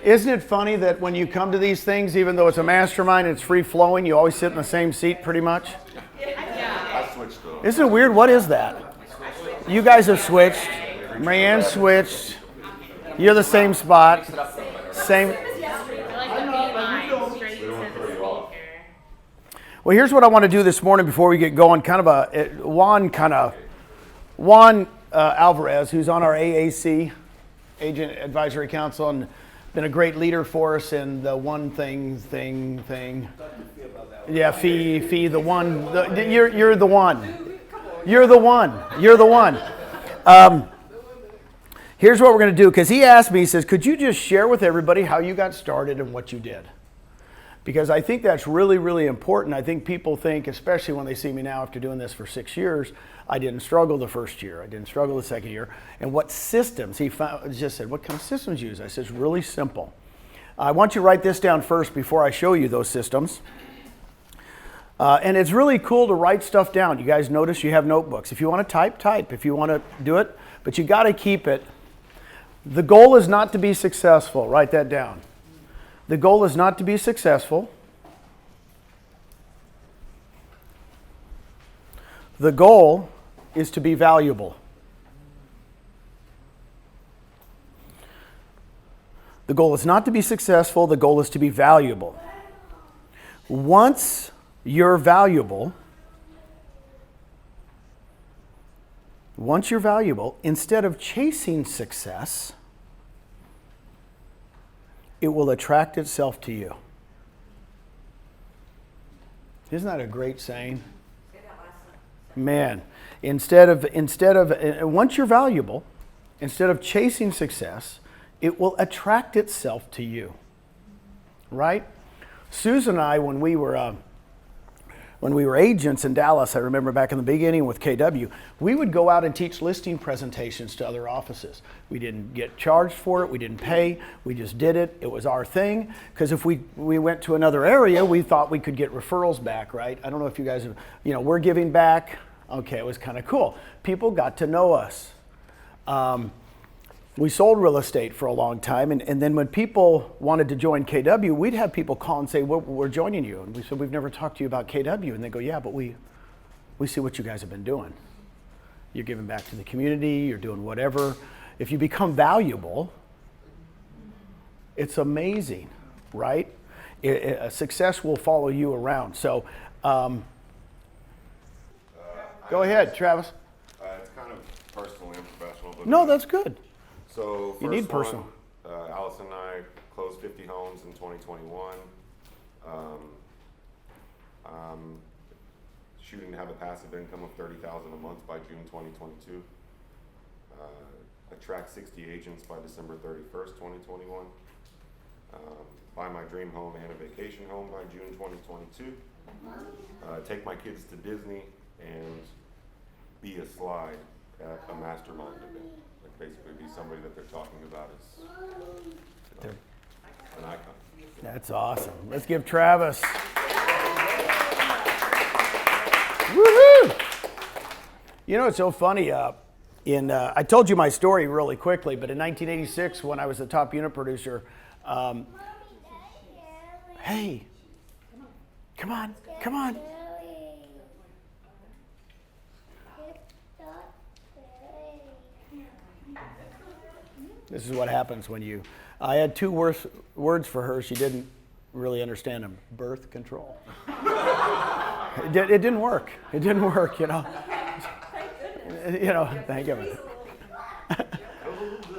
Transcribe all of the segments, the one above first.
Isn't it funny that when you come to these things, even though it's a mastermind and it's free flowing, you always sit in the same seat pretty much? I switched though. Isn't it weird? What is that? You guys have switched. Marianne switched. You're the same spot. Same. Well, here's what I want to do this morning before we get going. Juan Alvarez, who's on our AAC, Agent Advisory Council, and been a great leader for us in the one thing. Yeah, fee, the one. You're the one. You're the one. You're the one. Here's what we're going to do, because he asked me, he says, could you just share with everybody how you got started and what you did? Because I think that's really, really important. I think people think, especially when they see me now after doing this for 6 years, I didn't struggle the first year. I didn't struggle the second year. And what systems? He just said, what kind of systems you use? I said, it's really simple. I want you to write this down first before I show you those systems. And it's really cool to write stuff down. You guys notice you have notebooks. If you want to type. If you want to do it. But you got to keep it. The goal is not to be successful. Write that down. The goal is not to be successful. The goal is to be valuable. The goal is not to be successful. The goal is to be valuable. Once you're valuable, instead of chasing success, it will attract itself to you. Isn't that a great saying? Man, instead of once you're valuable, instead of chasing success, it will attract itself to you. Right? Susan and I, when we were agents in Dallas, I remember back in the beginning with KW, we would go out and teach listing presentations to other offices. We didn't get charged for it. We didn't pay. We just did it. It was our thing. Because if we went to another area, we thought we could get referrals back, right? I don't know if you guys have, we're giving back. Okay, it was kind of cool. People got to know us. We sold real estate for a long time, and then when people wanted to join KW, we'd have people call and say, we're joining you. And we said, we've never talked to you about KW. And they go, yeah, but we see what you guys have been doing. You're giving back to the community, you're doing whatever. If you become valuable, it's amazing, right? Success will follow you around. So go ahead, Travis. It's kind of personal and professional. But no, that's good. So first you need personal. Allison and I closed 50 homes in 2021. Shooting to have a passive income of $30,000 a month by June 2022. Attract 60 agents by December 31st, 2021. Buy my dream home and a vacation home by June 2022. Take my kids to Disney and be a slide at a mastermind event. Basically be somebody that they're talking about as an icon. That's awesome. Let's give Travis. Woohoo! It's so funny. I told you my story really quickly, but in 1986, when I was the top unit producer, hey, come on. This is what happens when I had two words for her. She didn't really understand them. Birth control. It didn't work. Thank you.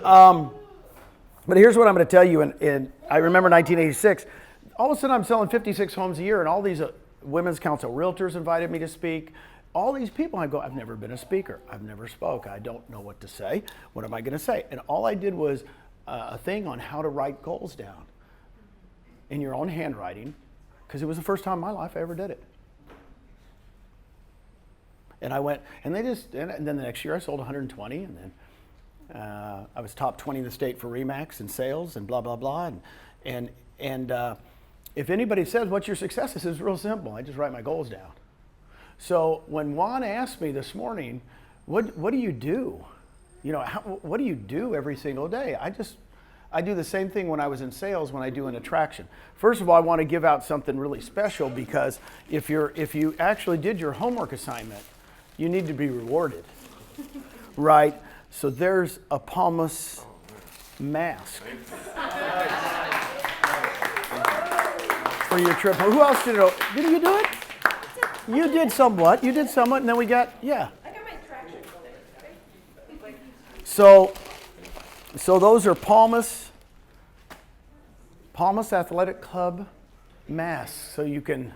But here's what I'm going to tell you. And I remember 1986. All of a sudden, I'm selling 56 homes a year, and all these women's council realtors invited me to speak. All these people, I go, I've never been a speaker. I've never spoke. I don't know what to say. What am I going to say? And all I did was a thing on how to write goals down in your own handwriting, because it was the first time in my life I ever did it. And I went, and then the next year I sold 120, and then I was top 20 in the state for Remax and sales and blah, blah, blah. And if anybody says, what's your success? This is real simple. I just write my goals down. So when Juan asked me this morning, what do you do? What do you do every single day? I do the same thing when I was in sales when I do an attraction. First of all, I want to give out something really special because if you actually did your homework assignment, you need to be rewarded, right? So there's a Palmas mask for your trip. Who else did it? Did you do it? You did somewhat. You did somewhat, and then we got, yeah. I got my traction. So those are Palmas Athletic Club masks, so you can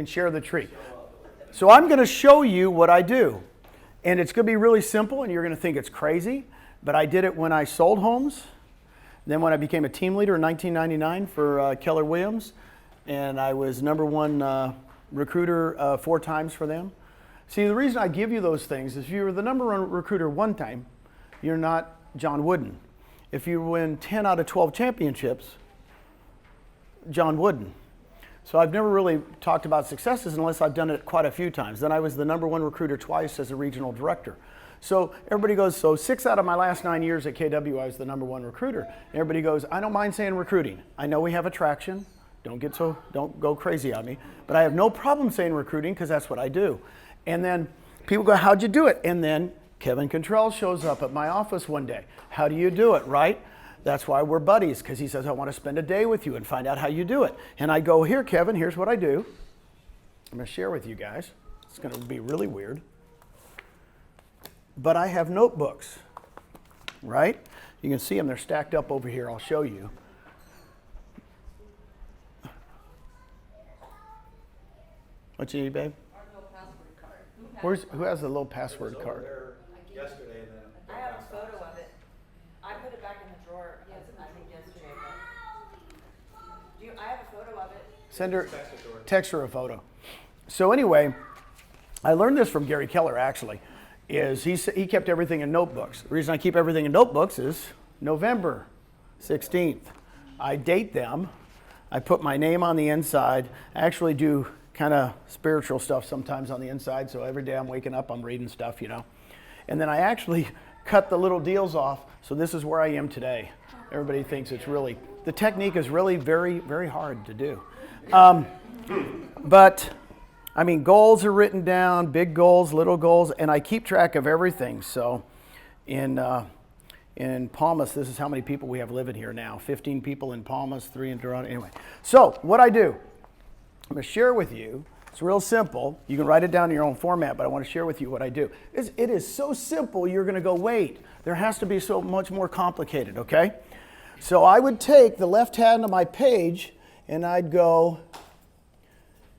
share the tree. So I'm going to show you what I do, and it's going to be really simple, and you're going to think it's crazy, but I did it when I sold homes, then when I became a team leader in 1999 for Keller Williams, and I was #1 recruiter 4 times for them. See, the reason I give you those things is if you were the #1 recruiter one time, you're not John Wooden. If you win 10 out of 12 championships, John Wooden. So I've never really talked about successes unless I've done it quite a few times. Then I was the #1 recruiter twice as a regional director. So everybody goes, so 6 out of my last 9 years at KW, I was the #1 recruiter. And everybody goes, I don't mind saying recruiting. I know we have attraction. Don't go crazy on me. But I have no problem saying recruiting because that's what I do. And then people go, how'd you do it? And then Kevin Cottrell shows up at my office one day. How do you do it, right? That's why we're buddies, because he says, I want to spend a day with you and find out how you do it. And I go, here, Kevin, here's what I do. I'm going to share with you guys. It's going to be really weird. But I have notebooks, right? You can see them. They're stacked up over here. I'll show you. What you need, babe? Our little password card. Who has the little password card? Yesterday, and then I have a photo of it. I put it back in the drawer, I think yesterday, but I have a photo of it. Send her, text her a photo. So anyway, I learned this from Gary Keller actually, is he kept everything in notebooks. The reason I keep everything in notebooks is November 16th. I date them. I put my name on the inside. I actually do kind of spiritual stuff sometimes on the inside, so every day I'm waking up, I'm reading stuff, you know. And then I actually cut the little deals off, so this is where I am today. Everybody thinks it's really, the technique is really very, very hard to do. But, I mean, goals are written down, big goals, little goals, and I keep track of everything. So in Palmas, this is how many people we have living here now. 15 people in Palmas, 3 in Toronto, anyway. So what I do, I'm going to share with you. It's real simple. You can write it down in your own format, but I want to share with you what I do. It is so simple, you're going to go, wait, there has to be so much more complicated, okay? So I would take the left hand of my page, and I'd go,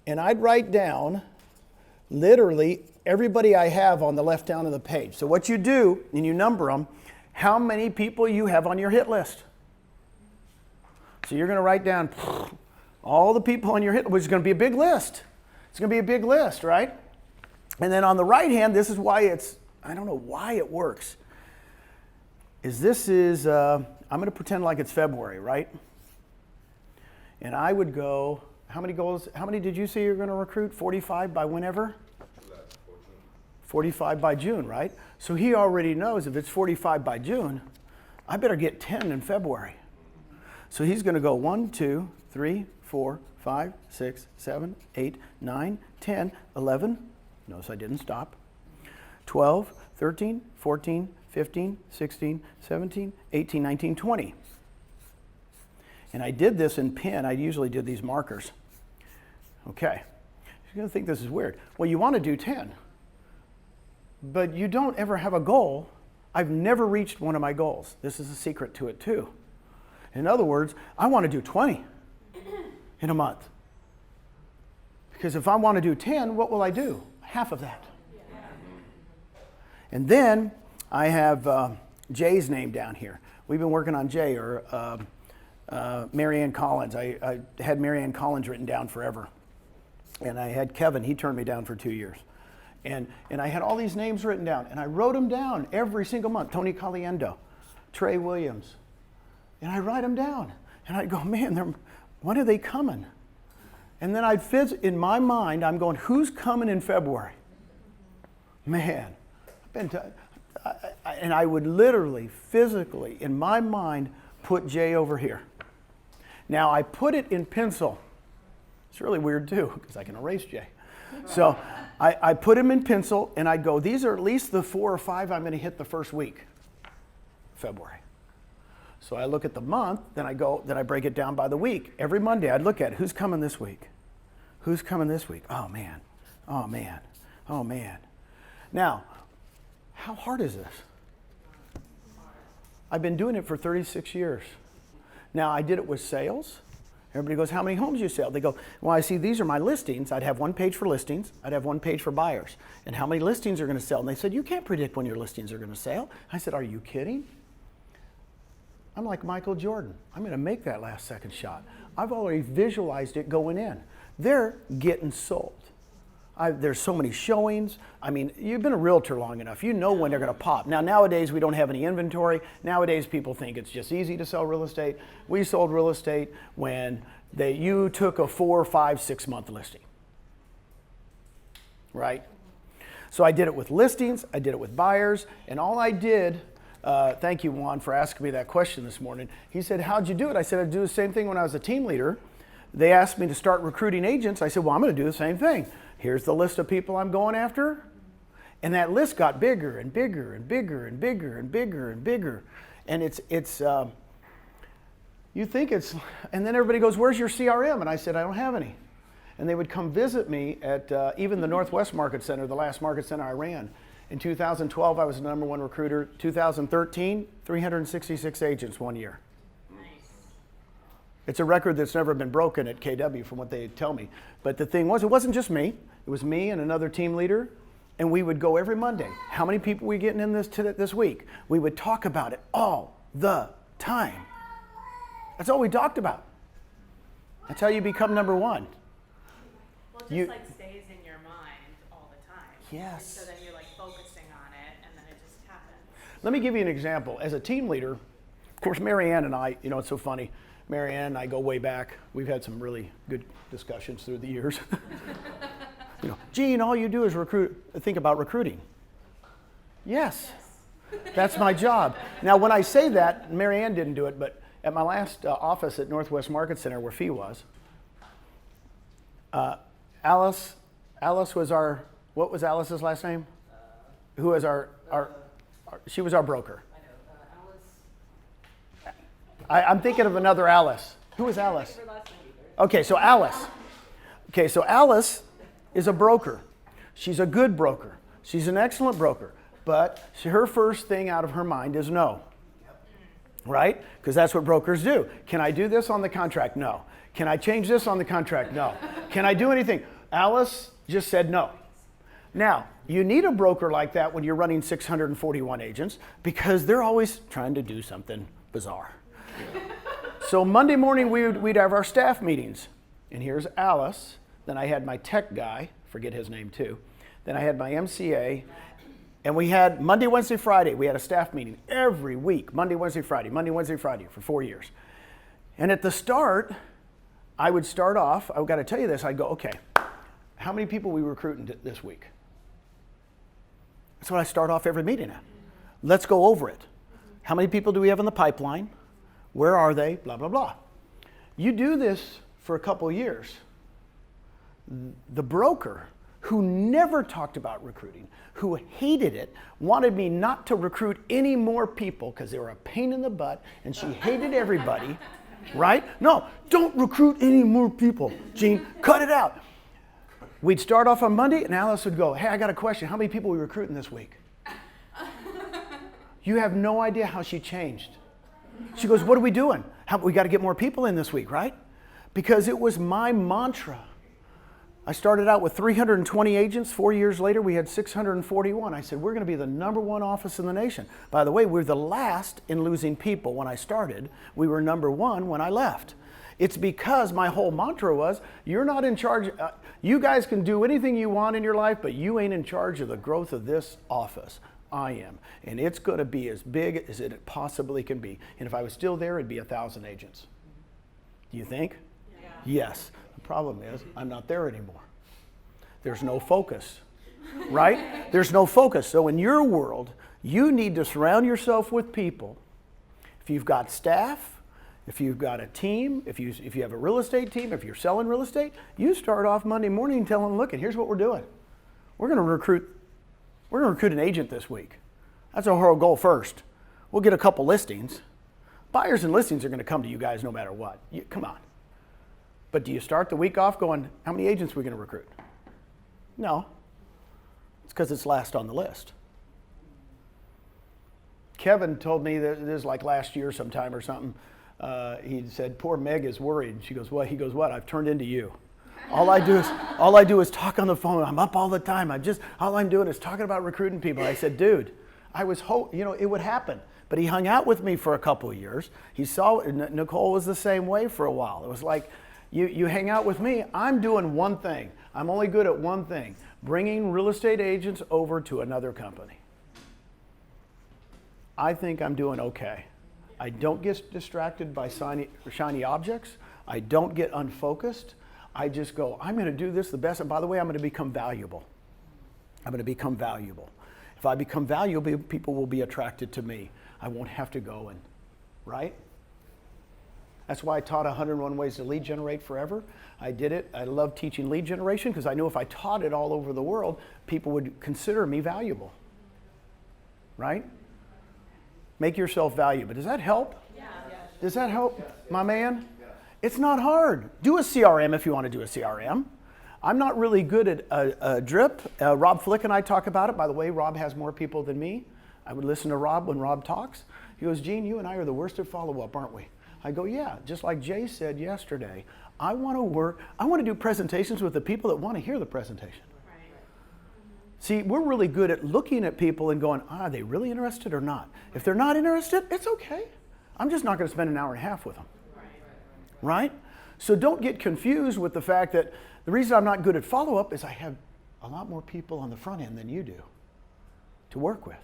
and I'd write down literally everybody I have on the left hand of the page. So what you do, and you number them, how many people you have on your hit list. So you're going to write down all the people on your hit, which is going to be a big list. It's going to be a big list, right? And then on the right hand, this is why I don't know why it works, I'm going to pretend like it's February, right? And I would go, how many did you say you're going to recruit? 45 by whenever? 45 by June, right? So he already knows if it's 45 by June, I better get 10 in February. So he's going to go 1, 2, 3, 4, 5, 6, 7, 8, 9, 10, 11. Notice I didn't stop. 12, 13, 14, 15, 16, 17, 18, 19, 20. And I did this in pen. I usually did these markers. Okay. You're going to think this is weird. Well, you want to do 10. But you don't ever have a goal. I've never reached one of my goals. This is a secret to it too. In other words, I want to do 20 in a month. Because if I want to do 10, what will I do? Half of that. And then I have Jay's name down here. We've been working on Jay, or Marianne Collins. I had Marianne Collins written down forever. And I had Kevin, he turned me down for 2 years. And I had all these names written down, and I wrote them down every single month. Tony Caliendo, Trey Williams. And I write them down. And I'd go, man, when are they coming? And then in my mind, I'm going, who's coming in February? Man, and I would literally, physically, in my mind, put J over here. Now I put it in pencil. It's really weird too, because I can erase J. So I put them in pencil, and I'd go, these are at least the 4 or 5 I'm going to hit the first week, February. So I look at the month, then I break it down by the week. Every Monday I'd look at who's coming this week. Who's coming this week? Oh man, oh man, oh man. Now, how hard is this? I've been doing it for 36 years. Now I did it with sales. Everybody goes, how many homes you sell? They go, well, I see these are my listings. I'd have one page for listings. I'd have one page for buyers. And how many listings are going to sell? And they said, you can't predict when your listings are going to sell. I said, are you kidding? I'm like Michael Jordan. I'm going to make that last second shot. I've already visualized it going in. They're getting sold. There's so many showings. I mean, you've been a realtor long enough. You know when they're going to pop. Now, nowadays, we don't have any inventory. Nowadays, people think it's just easy to sell real estate. We sold real estate when you took a 4, 5, 6 month listing. Right? So I did it with listings. I did it with buyers. And all I did, thank you, Juan, for asking me that question this morning. He said, how'd you do it? I said, I'd do the same thing when I was a team leader. They asked me to start recruiting agents. I said, well, I'm going to do the same thing. Here's the list of people I'm going after. And that list got bigger and bigger and bigger and bigger and bigger and bigger. And you think it's, and then everybody goes, where's your CRM? And I said, I don't have any. And they would come visit me at even the Northwest Market Center, the last market center I ran. In 2012, I was the #1 recruiter. 2013, 366 agents one year. It's a record that's never been broken at KW from what they tell me. But the thing was, it wasn't just me. It was me and another team leader. And we would go every Monday. How many people are we getting in this week? We would talk about it all the time. That's all we talked about. That's how you become #1. Well, it just like stays in your mind all the time. Yes. And so then you're like focusing on it, and then it just happens. Let me give you an example. As a team leader, of course, Mary Ann and I, it's so funny. Mary Ann and I go way back. We've had some really good discussions through the years. Gene, all you do is think about recruiting. Yes. That's my job. Now, when I say that, Mary Ann didn't do it, but at my last office at Northwest Market Center, where Fee was, Alice was what was Alice's last name? Who was she was our broker. I'm thinking of another Alice. Who is Alice? Okay, so Alice. Okay, so Alice is a broker. She's a good broker. She's an excellent broker. But her first thing out of her mind is no. Right? Because that's what brokers do. Can I do this on the contract? No. Can I change this on the contract? No. Can I do anything? Alice just said no. Now, you need a broker like that when you're running 641 agents because they're always trying to do something bizarre. So Monday morning we'd have our staff meetings. And here's Alice. Then I had my tech guy, forget his name too. Then I had my MCA. And we had Monday, Wednesday, Friday. We had a staff meeting every week. Monday, Wednesday, Friday for 4 years. And at the start, I would start off, I've got to tell you this, I'd go, okay, how many people are we recruiting this week? That's what I start off every meeting at. Let's go over it. How many people do we have in the pipeline? Where are they? Blah, blah, blah. You do this for a couple of years. The broker, who never talked about recruiting, who hated it, wanted me not to recruit any more people because they were a pain in the butt and she hated everybody, right? No, don't recruit any more people, Gene, cut it out. We'd start off on Monday and Alice would go, hey, I got a question. How many people are we recruiting this week? You have no idea how she changed. She goes, what are we doing? We got to get more people in this week, right? Because it was my mantra. I started out with 320 agents. 4 years later, we had 641. I said, we're going to be the #1 office in the nation. By the way, we're the last in losing people when I started. We were #1 when I left. It's because my whole mantra was, you're not in charge. You guys can do anything you want in your life, but you ain't in charge of the growth of this office. I am. And it's going to be as big as it possibly can be. And if I was still there, it'd be 1,000 agents. Do you think? Yeah. Yes. The problem is, I'm not there anymore. There's no focus, right? There's no focus. So in your world, you need to surround yourself with people. If you've got staff, If you've got a team, if you have a real estate team, if you're selling real estate, you start off Monday morning telling them, look, here's what we're doing. We're going to recruit an agent this week. That's our whole goal first. We'll get a couple listings. Buyers and listings are going to come to you guys no matter what. Come on. But do you start the week off going, how many agents are we going to recruit? No. It's because it's last on the list. Kevin told me that it was like last year sometime or something. He said, poor Meg is worried. She goes, what? He goes, what? I've turned into you. All I do is talk on the phone. I'm up all the time. All I'm doing is talking about recruiting people. I said, dude, I was it would happen. But he hung out with me for a couple of years. He saw, Nicole was the same way for a while. It was like, you hang out with me, I'm doing one thing. I'm only good at one thing, bringing real estate agents over to another company. I think I'm doing okay. I don't get distracted by shiny objects. I don't get unfocused. I just go, I'm going to do this the best. And by the way, I'm going to become valuable. I'm going to become valuable. If I become valuable, people will be attracted to me. I won't have to go and, right? That's why I taught 101 Ways to Lead Generate forever. I did it. I love teaching lead generation because I knew if I taught it all over the world, people would consider me valuable, right? Make yourself valuable. Does that help? Yeah. Does that help, my man? It's not hard. Do a CRM if you want to do a CRM. I'm not really good at a drip. Rob Flick and I talk about it. By the way, Rob has more people than me. I would listen to Rob when Rob talks. He goes, Gene, you and I are the worst at follow-up, aren't we? I go, yeah, just like Jay said yesterday. I want to do presentations with the people that want to hear the presentation. Right. See, we're really good at looking at people and going, are they really interested or not? If they're not interested, it's okay. I'm just not going to spend an hour and a half with them. Right? So don't get confused with the fact that the reason I'm not good at follow-up is I have a lot more people on the front end than you do to work with.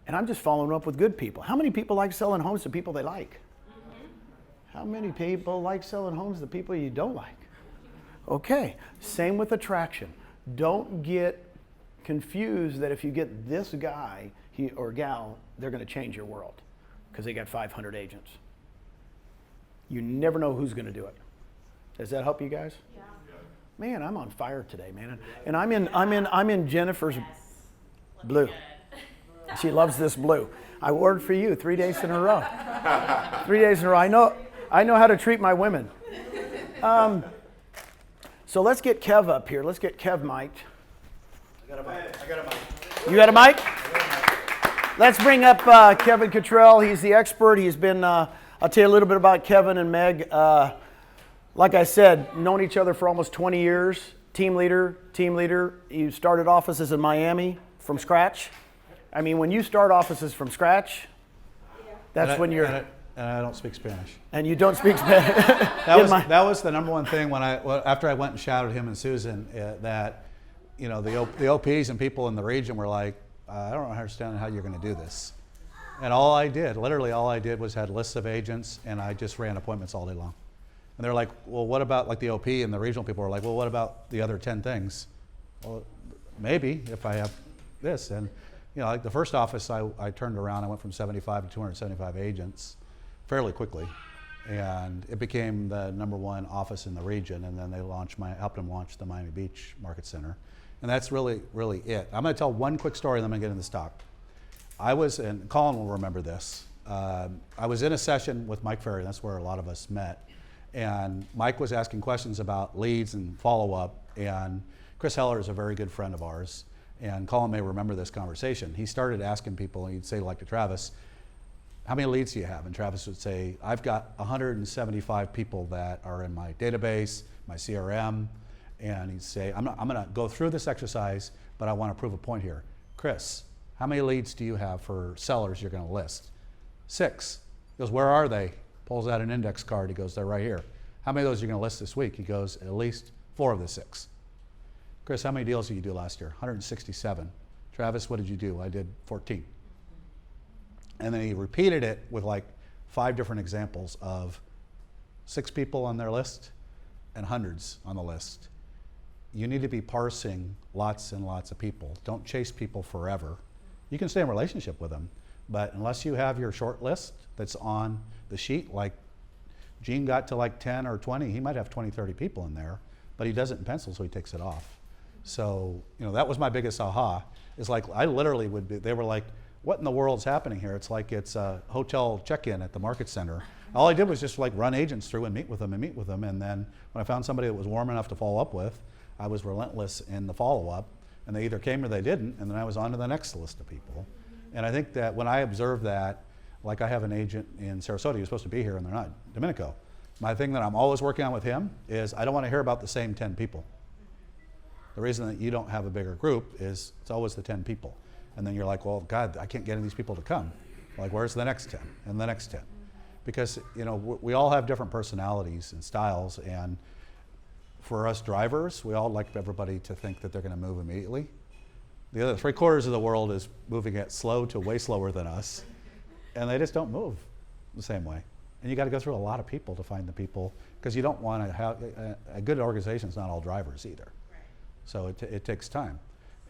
And I'm just following up with good people. How many people like selling homes to people they like? How many people like selling homes to people you don't like? Okay, same with attraction. Don't get confused that if you get this guy or gal, they're going to change your world because they got 500 agents. You never know who's going to do it. Does that help you guys? Yeah. Man, I'm on fire today, man. And I'm in Jennifer's blue. She loves this blue. I wore it for you 3 days in a row. 3 days in a row. I know how to treat my women. So let's get Kev up here. Let's get Kev mic'd. I got a mic. You got a mic? Let's bring up Kevin Cottrell. He's the expert. He's been, I'll tell you a little bit about Kevin and Meg. Like I said, known each other for almost 20 years. Team leader. You started offices in Miami from scratch. I mean, when you start offices from scratch, that's when you're... And I don't speak Spanish. And you don't speak Spanish. That was the number one thing after I went and shouted him and Susan that, you know, the OPs and people in the region were like, I don't understand how you're going to do this. And literally all I did was had lists of agents and I just ran appointments all day long. And they're like, well, what about like the OP and the regional people were like, well, what about the other 10 things? Well, maybe if I have this. And, you know, like the first office I turned around, I went from 75 to 275 agents fairly quickly. And it became the #1 office in the region. And then they helped them launch the Miami Beach Market Center. And that's really, really it. I'm going to tell one quick story and then I'm going to get into stock. And Colin will remember this. I was in a session with Mike Ferry, that's where a lot of us met. And Mike was asking questions about leads and follow-up. And Chris Heller is a very good friend of ours. And Colin may remember this conversation. He started asking people, and he'd say like to Travis, how many leads do you have? And Travis would say, I've got 175 people that are in my database, my CRM. And he'd say, I'm going to go through this exercise, but I want to prove a point here. Chris, how many leads do you have for sellers you're going to list? 6. He goes, where are they? Pulls out an index card. He goes, they're right here. How many of those are you going to list this week? He goes, at least 4 of the 6. Chris, how many deals did you do last year? 167. Travis, what did you do? I did 14. And then he repeated it with like 5 different examples of 6 people on their list and hundreds on the list. You need to be parsing lots and lots of people. Don't chase people forever. You can stay in relationship with them, But unless you have your short list that's on the sheet, like Gene got to like 10 or 20, he might have 20, 30 people in there, but he does it in pencil, so he takes it off. So, that was my biggest aha, is like, I literally would be, they were like, what in the world's happening here? It's like it's a hotel check-in at the market center. All I did was just like run agents through and meet with them. And then when I found somebody that was warm enough to follow up with, I was relentless in the follow-up, and they either came or they didn't, and then I was on to the next list of people. And I think that when I observe that, like I have an agent in Sarasota who's supposed to be here and they're not, Domenico. My thing that I'm always working on with him is I don't want to hear about the same 10 people. The reason that you don't have a bigger group is it's always the 10 people. And then you're like, well, God, I can't get any of these people to come. Like, where's the next 10 and the next 10? Because, we all have different personalities and styles. And for us drivers, we all like everybody to think that they're going to move immediately. The other 3/4 of the world is moving at slow to way slower than us. And they just don't move the same way. And you got to go through a lot of people to find the people, because you don't want to have a good organization is not all drivers either. Right. So it takes time.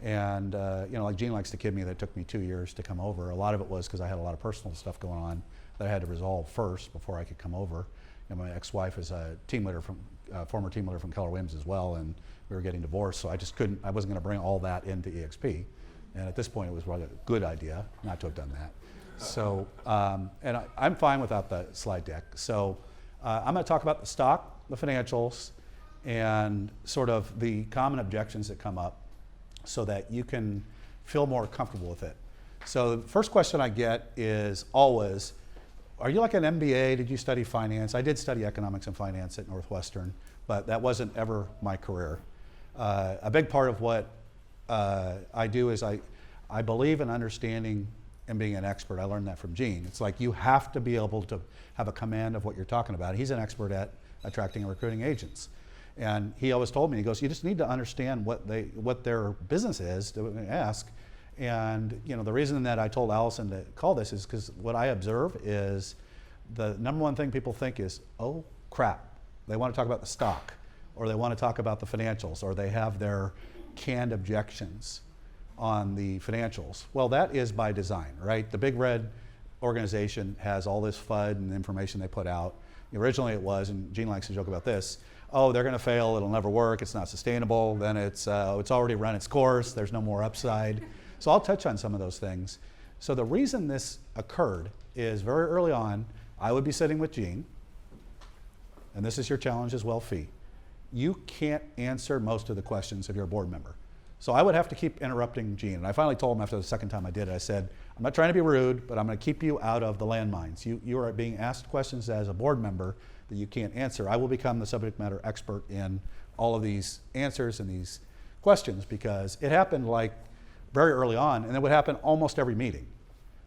And like Gene likes to kid me that it took me 2 years to come over. A lot of it was because I had a lot of personal stuff going on that I had to resolve first before I could come over. And my ex-wife is a team leader former team leader from Keller Williams as well, and we were getting divorced, so I wasn't going to bring all that into EXP. And at this point, it was really a good idea not to have done that. So, and I'm fine without the slide deck. So I'm going to talk about the stock, the financials, and sort of the common objections that come up so that you can feel more comfortable with it. So the first question I get is always, are you like an MBA? Did you study finance? I did study economics and finance at Northwestern, but that wasn't ever my career. A big part of what I do is I believe in understanding and being an expert. I learned that from Gene. It's like you have to be able to have a command of what you're talking about. He's an expert at attracting and recruiting agents. And he always told me, he goes, you just need to understand what their business is to ask. And the reason that I told Allison to call this is because what I observe is the number one thing people think is, oh crap, they want to talk about the stock, or they want to talk about the financials, or they have their canned objections on the financials. Well, that is by design, right? The Big Red organization has all this FUD and information they put out. Originally it was, and Gene likes to joke about this, oh, they're going to fail, it'll never work, it's not sustainable, then it's already run its course, there's no more upside. So I'll touch on some of those things. So the reason this occurred is very early on, I would be sitting with Gene, and this is your challenge as well, Fee. You can't answer most of the questions if you're a board member. So I would have to keep interrupting Gene. And I finally told him after the second time I did it, I said, I'm not trying to be rude, but I'm going to keep you out of the landmines. You are being asked questions as a board member that you can't answer. I will become the subject matter expert in all of these answers and these questions, because it happened like very early on, and it would happen almost every meeting.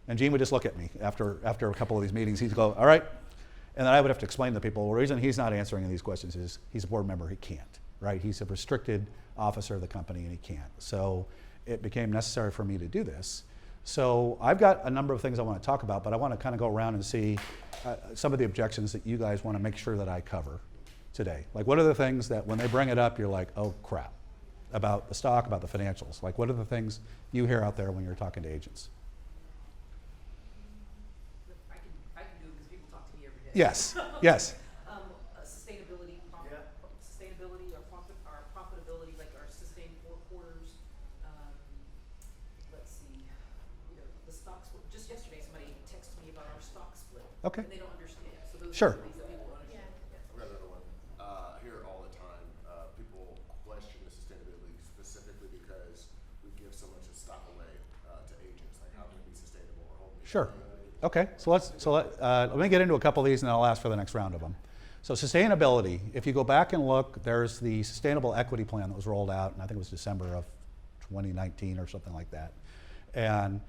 And Gene would just look at me after a couple of these meetings. He'd go, all right. And then I would have to explain to people, well, the reason he's not answering these questions is he's a board member, he can't, right? He's a restricted officer of the company and he can't. So it became necessary for me to do this. So I've got a number of things I want to talk about, but I want to kind of go around and see some of the objections that you guys want to make sure that I cover today. Like, what are the things that when they bring it up, you're like, oh crap, about the stock, about the financials? Like, what are the things you hear out there when you're talking to agents? I can do it because people talk to me every day. Yes, yes. Sustainability, sustainability, our profitability, like our sustained 4 quarters. Let's see, the stock split. Just yesterday, somebody texted me about our stock split. Okay. And they don't understand. So those Sure. are things that people don't understand. I've got another one. I hear it all the time. People question the sustainability specifically because we give so much of stock away to agents. Like, how can it be sustainable or hold me? Sure. Okay, so let me get into a couple of these and then I'll ask for the next round of them. So sustainability, if you go back and look, there's the Sustainable Equity Plan that was rolled out, and I think it was December of 2019 or something like that. And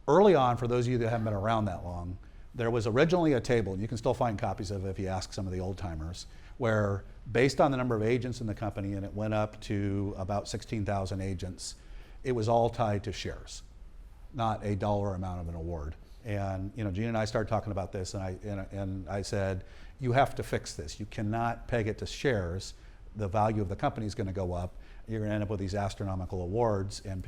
early on, for those of you that haven't been around that long, there was originally a table, and you can still find copies of it if you ask some of the old timers, where based on the number of agents in the company, and it went up to about 16,000 agents, it was all tied to shares, not a dollar amount of an award. And Gene and I started talking about this, and I said, you have to fix this. You cannot peg it to shares. The value of the company is going to go up. You're going to end up with these astronomical awards, and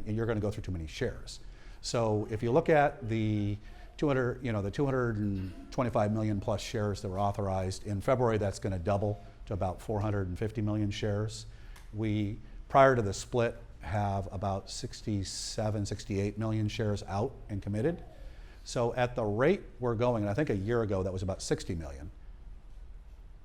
you're going to go through too many shares. So if you look at the 225 million plus shares that were authorized in February, that's going to double to about 450 million shares. We, prior to the split, have about 67, 68 million shares out and committed. So at the rate we're going, and I think a year ago that was about 60 million,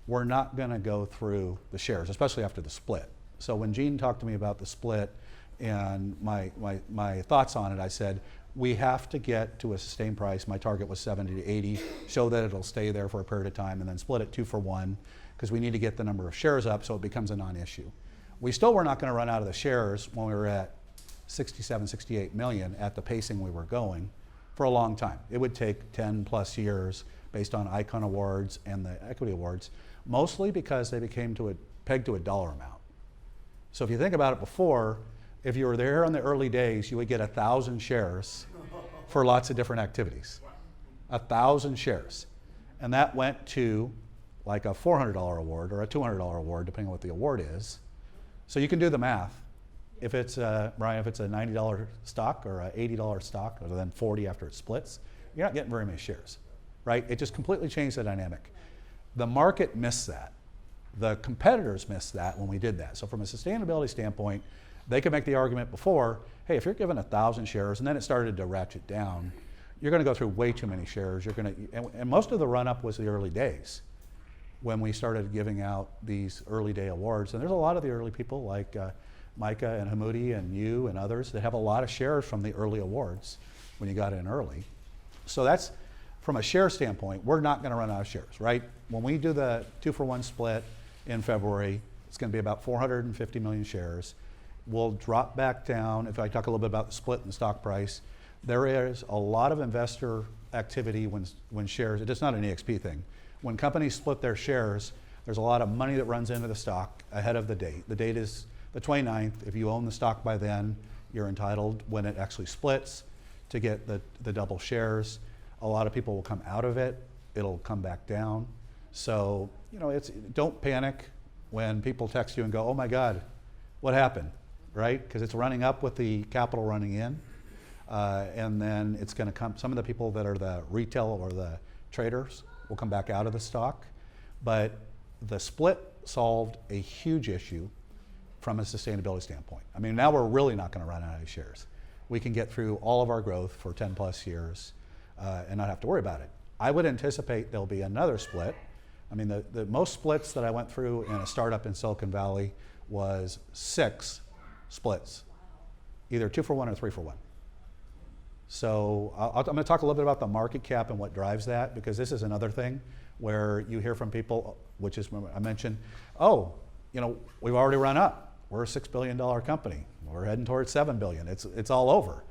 we're not going to go through the shares, especially after the split. So when Gene talked to me about the split and my thoughts on it, I said, we have to get to a sustained price. My target was 70 to 80, show that it'll stay there for a period of time, and then split it 2 for 1, because we need to get the number of shares up so it becomes a non-issue. We still were not going to run out of the shares when we were at 67, 68 million at the pacing we were going for a long time. It would take 10 plus years based on Icon Awards and the equity awards, mostly because they became pegged to a dollar amount. So if you think about it before, if you were there in the early days, you would get 1,000 shares for lots of different activities. 1,000 shares. And that went to like a $400 award or a $200 award, depending on what the award is. So you can do the math. If it's, Brian, if it's a $90 stock or an $80 stock, or then 40 after it splits, you're not getting very many shares, right? It just completely changed the dynamic. The market missed that. The competitors missed that when we did that. So from a sustainability standpoint, they could make the argument before, hey, if you're given 1,000 shares and then it started to ratchet down, you're going to go through way too many shares. You're going to, and most of the run-up was the early days when we started giving out these early day awards. And there's a lot of the early people like Micah and Hamudi and you and others that have a lot of shares from the early awards when you got in early. So that's, from a share standpoint, we're not going to run out of shares, right? When we do the 2 for 1 split in February, it's going to be about 450 million shares. We'll drop back down. If I talk a little bit about the split in the stock price, there is a lot of investor activity when shares, it's not an EXP thing. When companies split their shares, there's a lot of money that runs into the stock ahead of the date. The date is the 29th. If you own the stock by then, you're entitled, when it actually splits, to get the double shares. A lot of people will come out of it. It'll come back down. So, don't panic when people text you and go, oh my God, what happened, right? Because it's running up with the capital running in. And then it's going to come, some of the people that are the retail or the traders will come back out of the stock. But the split solved a huge issue from a sustainability standpoint. I mean, now we're really not going to run out of shares. We can get through all of our growth for 10 plus years and not have to worry about it. I would anticipate there'll be another split. I mean, the most splits that I went through in a startup in Silicon Valley was 6 splits, either 2 for 1 or 3 for 1. So I'm going to talk a little bit about the market cap and what drives that, because this is another thing where you hear from people, which is, I mentioned, oh, we've already run up. We're a $6 billion company. We're heading towards $7 billion. It's all over.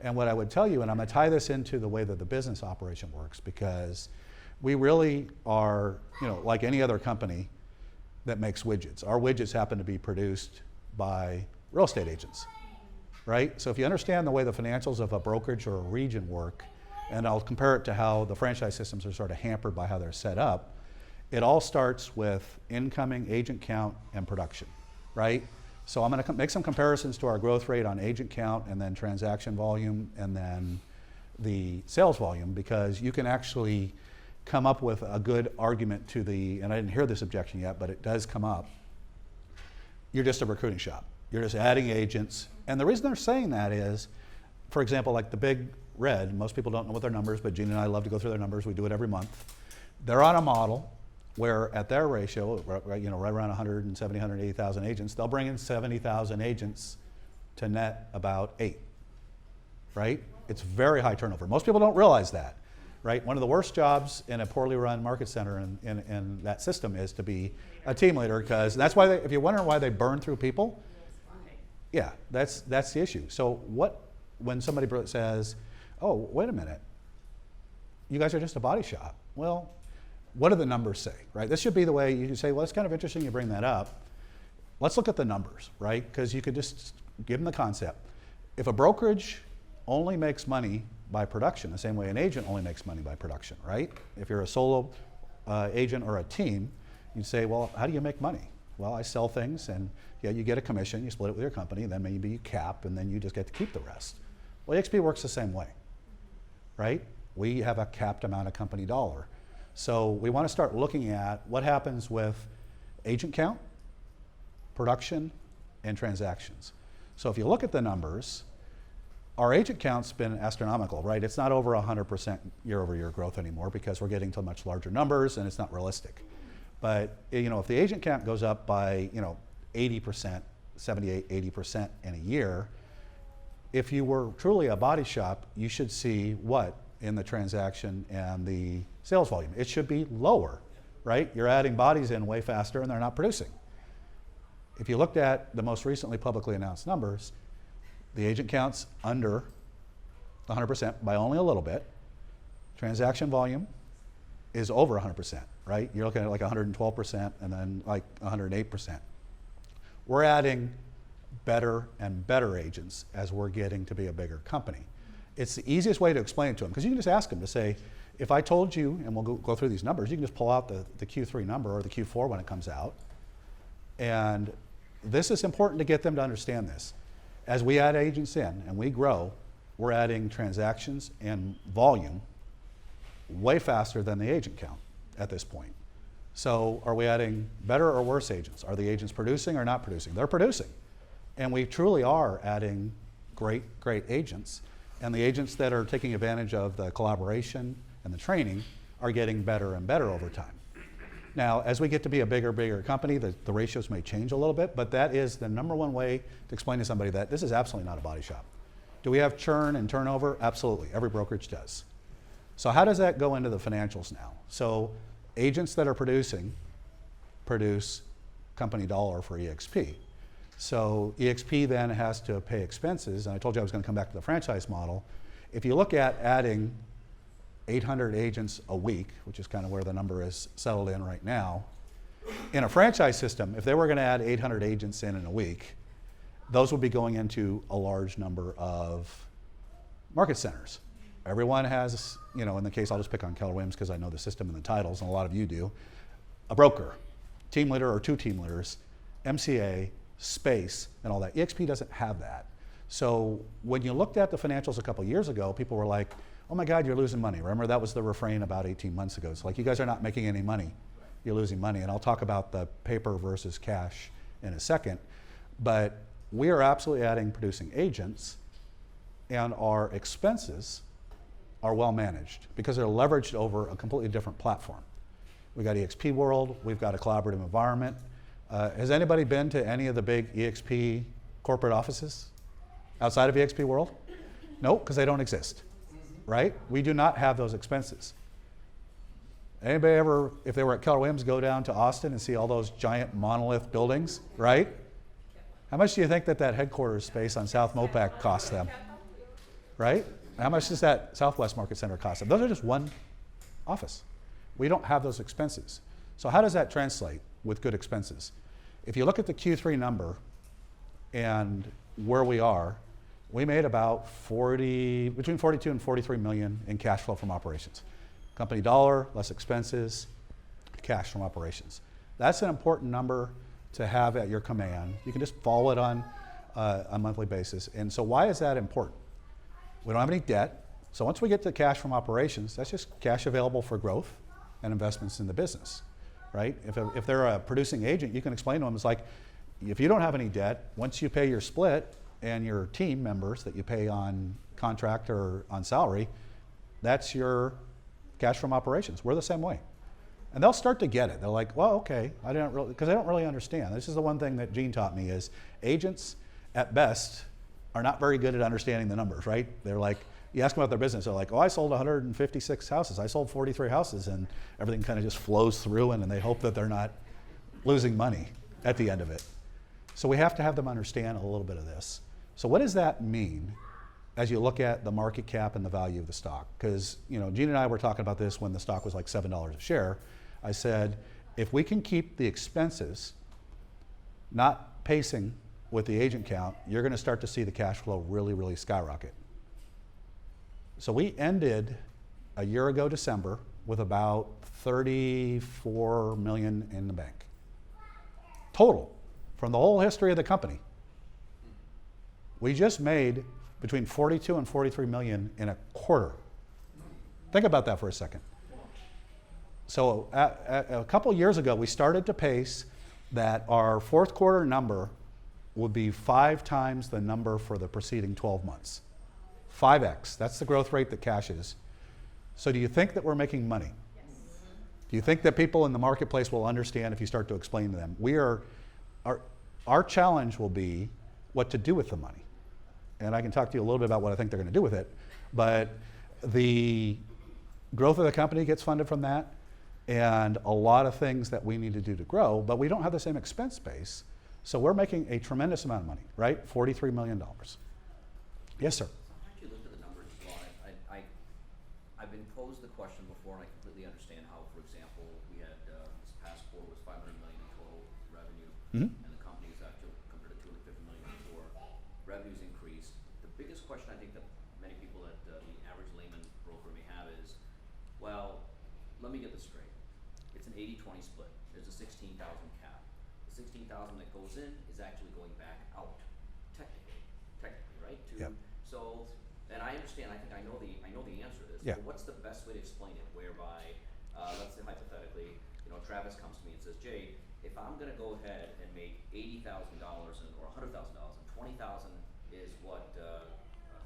And what I would tell you, and I'm going to tie this into the way that the business operation works, because we really are, like any other company that makes widgets. Our widgets happen to be produced by real estate agents, right? So if you understand the way the financials of a brokerage or a region work, and I'll compare it to how the franchise systems are sort of hampered by how they're set up, it all starts with incoming agent count and production, right? So I'm going to make some comparisons to our growth rate on agent count and then transaction volume and then the sales volume, because you can actually come up with a good argument to and I didn't hear this objection yet, but it does come up. You're just a recruiting shop. You're just adding agents. And the reason they're saying that is, for example, like the Big Red, most people don't know what their numbers, but Gene and I love to go through their numbers. We do it every month. They're on a model where at their ratio, right around 170, 180,000 agents, they'll bring in 70,000 agents to net about 8, right? It's very high turnover. Most people don't realize that, right? One of the worst jobs in a poorly run market center in that system is to be a team leader, because that's why if you're wondering why they burn through people, yeah, that's the issue. So when somebody says, oh, wait a minute, you guys are just a body shop. Well, what do the numbers say, right? This should be the way you say, well, it's kind of interesting you bring that up. Let's look at the numbers, right? Because you could just give them the concept. If a brokerage only makes money by production, the same way an agent only makes money by production, right? If you're a solo agent or a team, you'd say, well, how do you make money? Well, I sell things, and yeah, you get a commission, you split it with your company, then maybe you cap, and then you just get to keep the rest. Well, EXP works the same way, right? We have a capped amount of company dollar. So we want to start looking at what happens with agent count, production, and transactions. So if you look at the numbers, our agent count's been astronomical, right? It's not over 100% year-over-year growth anymore because we're getting to much larger numbers and it's not realistic. But if the agent count goes up by 80%, 78, 80% in a year, if you were truly a body shop, you should see what in the transaction and the sales volume? It should be lower, right? You're adding bodies in way faster and they're not producing. If you looked at the most recently publicly announced numbers, the agent count's under 100% by only a little bit. Transaction volume is over 100%, right? You're looking at like 112% and then like 108%. We're adding better and better agents as we're getting to be a bigger company. It's the easiest way to explain it to them because you can just ask them to say, if I told you, and we'll go through these numbers, you can just pull out the Q3 number or the Q4 when it comes out. And this is important to get them to understand this. As we add agents in and we grow, we're adding transactions and volume way faster than the agent count at this point. So are we adding better or worse agents? Are the agents producing or not producing? They're producing. And we truly are adding great agents. And the agents that are taking advantage of the collaboration and the training are getting better and better over time. Now, as we get to be a bigger company, the ratios may change a little bit, but that is the number one way to explain to somebody that this is absolutely not a body shop. Do we have churn and turnover? Absolutely. Every brokerage does. So how does that go into the financials now? So agents that are producing produce company dollar for EXP. So EXP then has to pay expenses, and I told you I was going to come back to the franchise model. If you look at adding 800 agents a week, which is kind of where the number is settled in right now, in a franchise system, if they were going to add 800 agents in a week, those would be going into a large number of market centers. Everyone has, in the case, I'll just pick on Keller Williams because I know the system and the titles, and a lot of you do, a broker, team leader or two team leaders, MCA, space, and all that. EXP doesn't have that. So when you looked at the financials a couple years ago, people were like, oh my God, you're losing money. Remember, that was the refrain about 18 months ago. It's like, you guys are not making any money. You're losing money. And I'll talk about the paper versus cash in a second. But we are absolutely adding producing agents, and our expenses are well managed because they're leveraged over a completely different platform. We've got EXP World. We've got a collaborative environment. Has anybody been to any of the big EXP corporate offices outside of EXP World? No, because they don't exist, right? We do not have those expenses. Anybody ever, if they were at Keller Williams, go down to Austin and see all those giant monolith buildings, right? How much do you think that headquarters space on South Mopac costs them, right? How much does that Southwest Market Center cost them? Those are just one office. We don't have those expenses. So how does that translate with good expenses? If you look at the Q3 number and where we are, we made about between 42 and 43 million in cash flow from operations. Company dollar, less expenses, cash from operations. That's an important number to have at your command. You can just follow it on a monthly basis. And so why is that important? We don't have any debt. So once we get to cash from operations, that's just cash available for growth and investments in the business. Right? If they're a producing agent, you can explain to them, it's like, if you don't have any debt, once you pay your split and your team members that you pay on contract or on salary, that's your cash from operations. We're the same way. And they'll start to get it. They're like, well, okay, because they don't really understand. This is the one thing that Gene taught me is agents at best are not very good at understanding the numbers, right? They're like, you ask them about their business, they're like, oh, I sold 156 houses. I sold 43 houses, and everything kind of just flows through, and they hope that they're not losing money at the end of it. So we have to have them understand a little bit of this. So what does that mean as you look at the market cap and the value of the stock? Because Gene and I were talking about this when the stock was like $7 a share. I said, if we can keep the expenses not pacing with the agent count, you're going to start to see the cash flow really skyrocket. So we ended a year ago December with about 34 million in the bank. Total, from the whole history of the company. We just made between 42 and 43 million in a quarter. Think about that for a second. So a couple years ago, we started to pace that our fourth quarter number would be 5 times the number for the preceding 12 months. 5x, that's the growth rate that cash is. So do you think that we're making money? Yes. Do you think that people in the marketplace will understand if you start to explain to them? Our challenge will be what to do with the money. And I can talk to you a little bit about what I think they're going to do with it. But the growth of the company gets funded from that, and a lot of things that we need to do to grow, but we don't have the same expense base. So we're making a tremendous amount of money, right? $43 million. Yes, sir. I actually looked at the numbers as well. I've been posed the question before, and I completely understand how, for example, we had this past quarter was $500 million in total revenue, and the company is actually compared to $250 million before. Revenues increased. The biggest question I think that many people that the average layman broker may have is, well, let me get this straight. It's an 80-20 split. There's a 16,000 cap. The 16,000 that goes in is actually going back out, technically, right? Yep. So, and I understand. I think I know the answer to this. Yeah. But what's the best way to explain it? Whereby, let's say hypothetically, Travis comes to me and says, Jay, if I'm going to go ahead and make $80,000 or $100,000, and 20,000 is what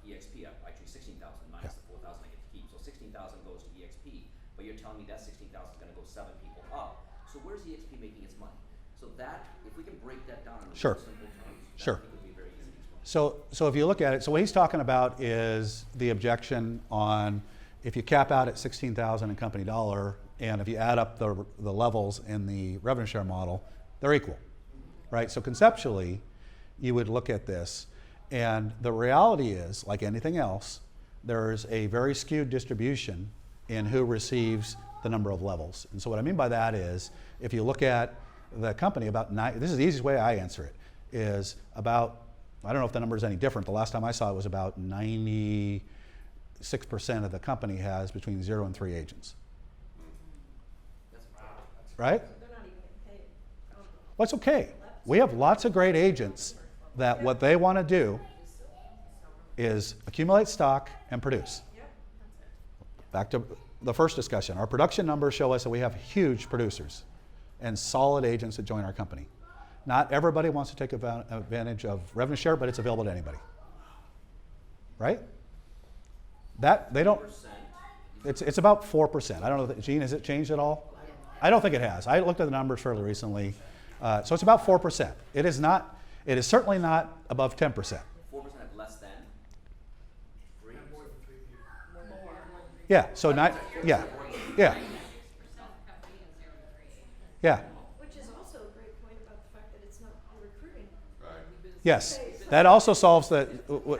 EXP, actually 16,000 minus the 4,000 I get to keep. So 16,000 goes to EXP, but you're telling me that 16,000 is going to go 7 people up. So where's EXP making its money? So that, if we can break that down in Sure. simple terms, Sure. that would be very easy to explain. So if you look at it, so what he's talking about is the objection on if you cap out at 16,000 in company dollar, and if you add up the levels in the revenue share model, they're equal, right? So conceptually, you would look at this, and the reality is, like anything else, there's a very skewed distribution in who receives the number of levels. And so what I mean by that is, if you look at the company, this is the easiest way I answer it, is about, I don't know if the number is any different. The last time I saw it was about 96% of the company has between 0 and 3 agents. Right? They're not even getting paid. Well, it's okay. We have lots of great agents that what they want to do is accumulate stock and produce. Yep, that's it. Back to the first discussion. Our production numbers show us that we have huge producers and solid agents that join our company. Not everybody wants to take advantage of revenue share, but it's available to anybody. Right? That they don't. It's about 4%. I don't know, Gene, has it changed at all? I don't think it has. I looked at the numbers fairly recently. So it's about 4%. It is certainly not above 10%. 4% of less than 3. Yeah, so yeah. Which is also a great point about the fact that it's not recruiting. Yes, that also solves that,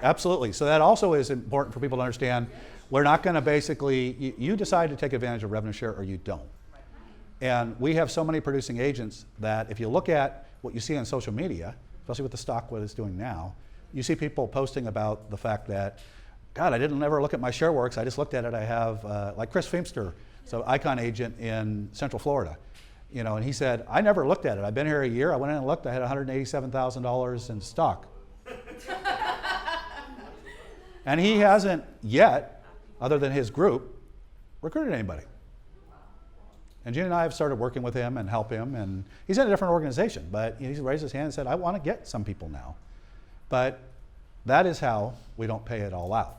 absolutely. So that also is important for people to understand. We're not going to basically, you decide to take advantage of revenue share or you don't. And we have so many producing agents that if you look at what you see on social media, especially with the stock, what it's doing now, you see people posting about the fact that, God, I didn't ever look at my ShareWorks. I just looked at it. I have, like Chris Feimster, so Icon agent in Central Florida, and he said, I never looked at it. I've been here a year. I went in and looked. I had $187,000 in stock. And he hasn't yet, other than his group, recruited anybody. And Gene and I have started working with him and help him, and he's in a different organization, but he's raised his hand and said, I want to get some people now. But that is how we don't pay it all out.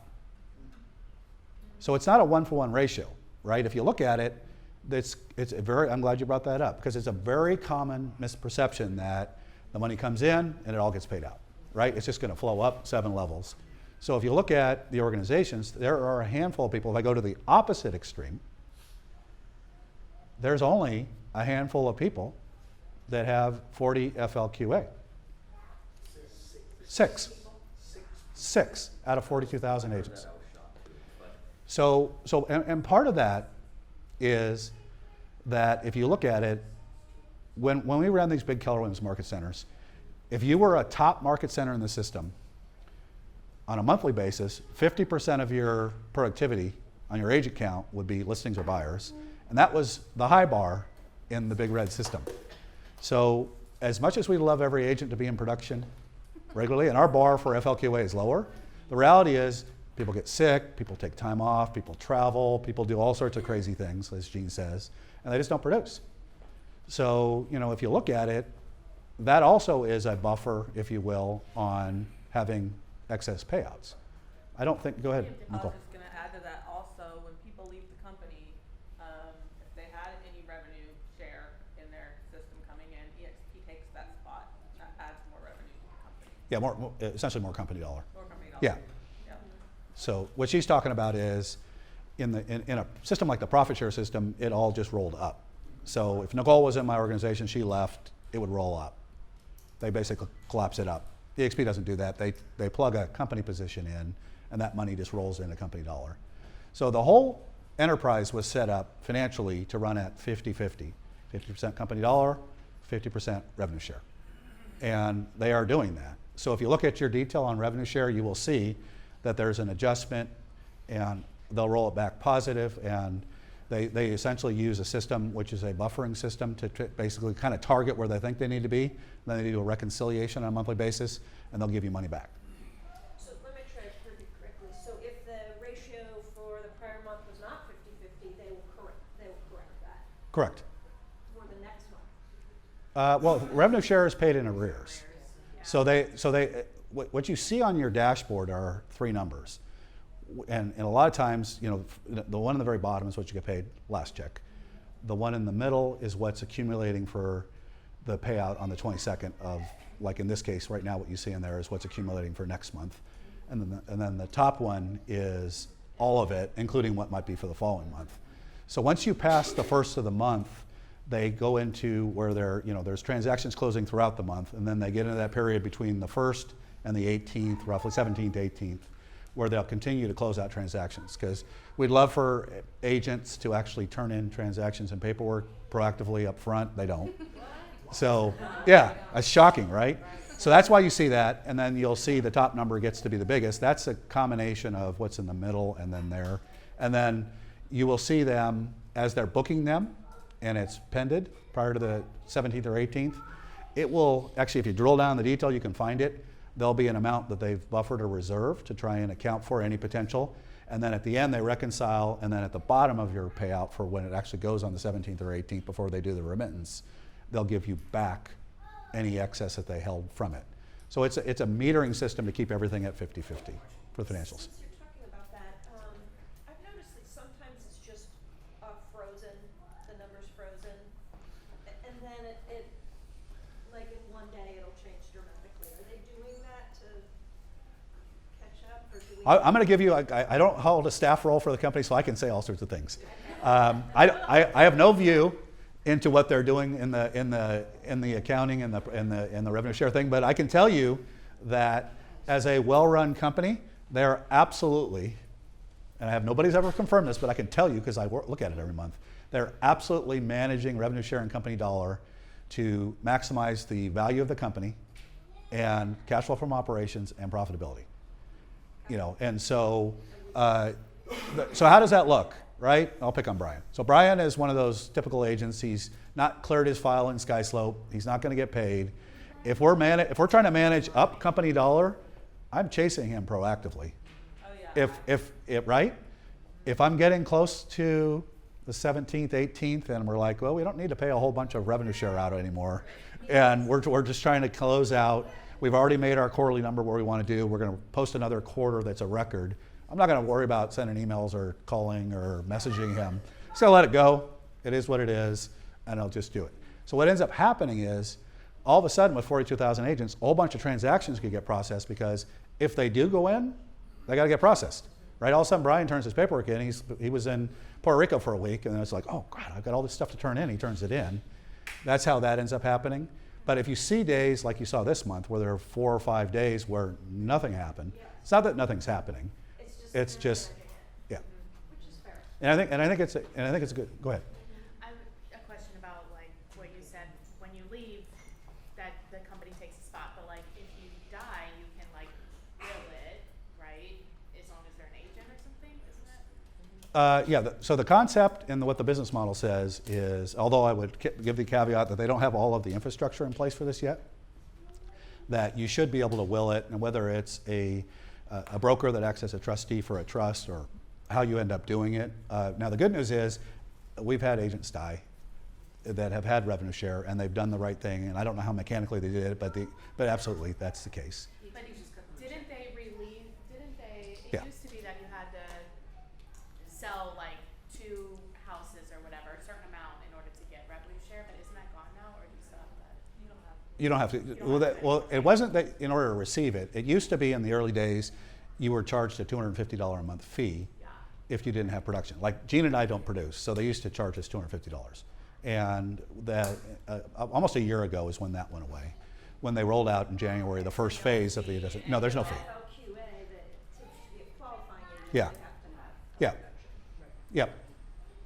So it's not a 1-for-1 ratio, right? If you look at it, I'm glad you brought that up, because it's a very common misperception that the money comes in and it all gets paid out, right? It's just going to flow up 7 levels. So if you look at the organizations, there are a handful of people. If I go to the opposite extreme, there's only a handful of people that have 40 FLQA. 6 out of 42,000 agents. So part of that is that if you look at it, when we ran these big Keller Williams market centers, if you were a top market center in the system, on a monthly basis, 50% of your productivity on your agent count would be listings or buyers. And that was the high bar in the Big Red system. So as much as we love every agent to be in production regularly, and our bar for FLQA is lower, The reality is people get sick, people take time off, people travel, people do all sorts of crazy things, as Gene says, and they just don't produce. So, you know, if you look at it, that also is a buffer, if you will, on having excess payouts. I don't think, go ahead, I Nicole. was just going to add to that also, when people leave the company, if they had any revenue share in their system coming in, EXP takes that spot, that adds more revenue to the company. Yeah, essentially more company dollar. More company dollars. Yeah. Yeah. So what she's talking about is, in a system like the profit share system, it all just rolled up. So if Nicole was in my organization, she left, it would roll up. They basically collapse it up. EXP doesn't do that. They plug a company position in, and that money just rolls into company dollar. So the whole enterprise was set up financially to run at 50-50. 50% company dollar, 50% revenue share. And they are doing that. So if you look at your detail on revenue share, you will see that there's an adjustment, and they'll roll it back positive, and they essentially use a system which is a buffering system to basically kind of target where they think they need to be. Then they do a reconciliation on a monthly basis, and they'll give you money back. So let me make sure I heard you correctly. So if the ratio for the prior month was not 50-50, they will correct that Correct. for the next month. Well, revenue share is paid in arrears. So what you see on your dashboard are three numbers. And a lot of times, you know, the one in the very bottom is what you get paid last check. The one in the middle is what's accumulating for the payout on the 22nd of, like in this case, right now what you see in there is what's accumulating for next month. And then the top one is all of it, including what might be for the following month. So once you pass the first of the month, they go into where there's transactions closing throughout the month, and then they get into that period between the 1st and the 18th, roughly 17th to 18th, where they'll continue to close out transactions, because we'd love for agents to actually turn in transactions and paperwork proactively up front. They don't. So yeah, it's shocking, right? So that's why you see that, and then you'll see the top number gets to be the biggest. That's a combination of what's in the middle and then there. And then you will see them as they're booking them, and it's pended prior to the 17th or 18th. It will, actually, if you drill down the detail, you can find it. There'll be an amount that they've buffered or reserved to try and account for any potential. And then at the end, they reconcile, and then at the bottom of your payout for when it actually goes on the 17th or 18th before they do the remittance, they'll give you back any excess that they held from it. So it's a metering system to keep everything at 50-50 for the financials. Since you're talking about that, I've noticed that sometimes it's just frozen, the number's frozen, and then it like in one day it'll change dramatically. Are they doing that to catch up, or do we? I'm going to give you, I don't hold a staff role for the company, so I can say all sorts of things. I have no view into what they're doing in the accounting and the revenue share thing, but I can tell you that as a well-run company, they're absolutely, and nobody's ever confirmed this, but I can tell you because I look at it every month, they're absolutely managing revenue share and company dollar to maximize the value of the company and cash flow from operations and profitability. You know, and so so how does that look? Right? I'll pick on Brian. So Brian is one of those typical agents. He's not cleared his file in SkySlope. He's not going to get paid. If we're trying to manage up company dollar, I'm chasing him proactively. Oh, yeah. If I'm getting close to the 17th, 18th, and we're like, well, we don't need to pay a whole bunch of revenue share out anymore, and we're just trying to close out. We've already made our quarterly number where we want to do. We're going to post another quarter that's a record. I'm not going to worry about sending emails or calling or messaging him. Just going to let it go. It is what it is, and I'll just do it. So what ends up happening is, all of a sudden with 42,000 agents, a whole bunch of transactions could get processed, because if they do go in, they got to get processed. Right? All of a sudden Brian turns his paperwork in. He was in Puerto Rico for a week, and then it's like, oh God, I've got all this stuff to turn in. He turns it in. That's how that ends up happening. But if you see days like you saw this month, where there are 4 or 5 days where nothing happened, it's not that nothing's happening. It's just, yeah. Which is fair. And I think it's a good. Go ahead. I have a question about like what you said, when you leave, that the company takes a spot, but like if you die, you can like bill it, right? As long as they're an agent or something, isn't it? So the concept and what the business model says is, although I would give the caveat that they don't have all of the infrastructure in place for this yet, that you should be able to will it, and whether it's a a broker that acts as a trustee for a trust, or how you end up doing it. Now the good news is we've had agents die that have had revenue share, and they've done the right thing, and I don't know how mechanically they did it, but absolutely that's the case. But didn't they relieve, it Yeah. used to be that you had to sell like 2 houses or whatever, a certain amount in order to get revenue share, but isn't that gone now, or do you still have that? You don't have to. Well, it wasn't that in order to receive it. It used to be in the early days, you were charged a $250 a month fee if you didn't have production. Like Gene and I don't produce, so they used to charge us $250. And that almost a year ago is when that went away. When they rolled out in January the first phase of the no, there's no fee. FLQA that to be a qualifying agent, Yeah. you have to have. Yeah. Yep.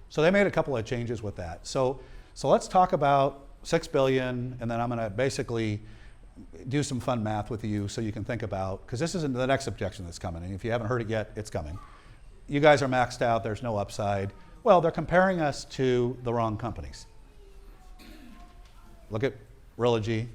So they made a couple of changes with that. So let's talk about $6 billion, and then I'm going to basically do some fun math with you so you can think about, because this isn't the next objection that's coming, and if you haven't heard it yet, it's coming. You guys are maxed out, there's no upside. Well, they're comparing us to the wrong companies. Look at Realogy.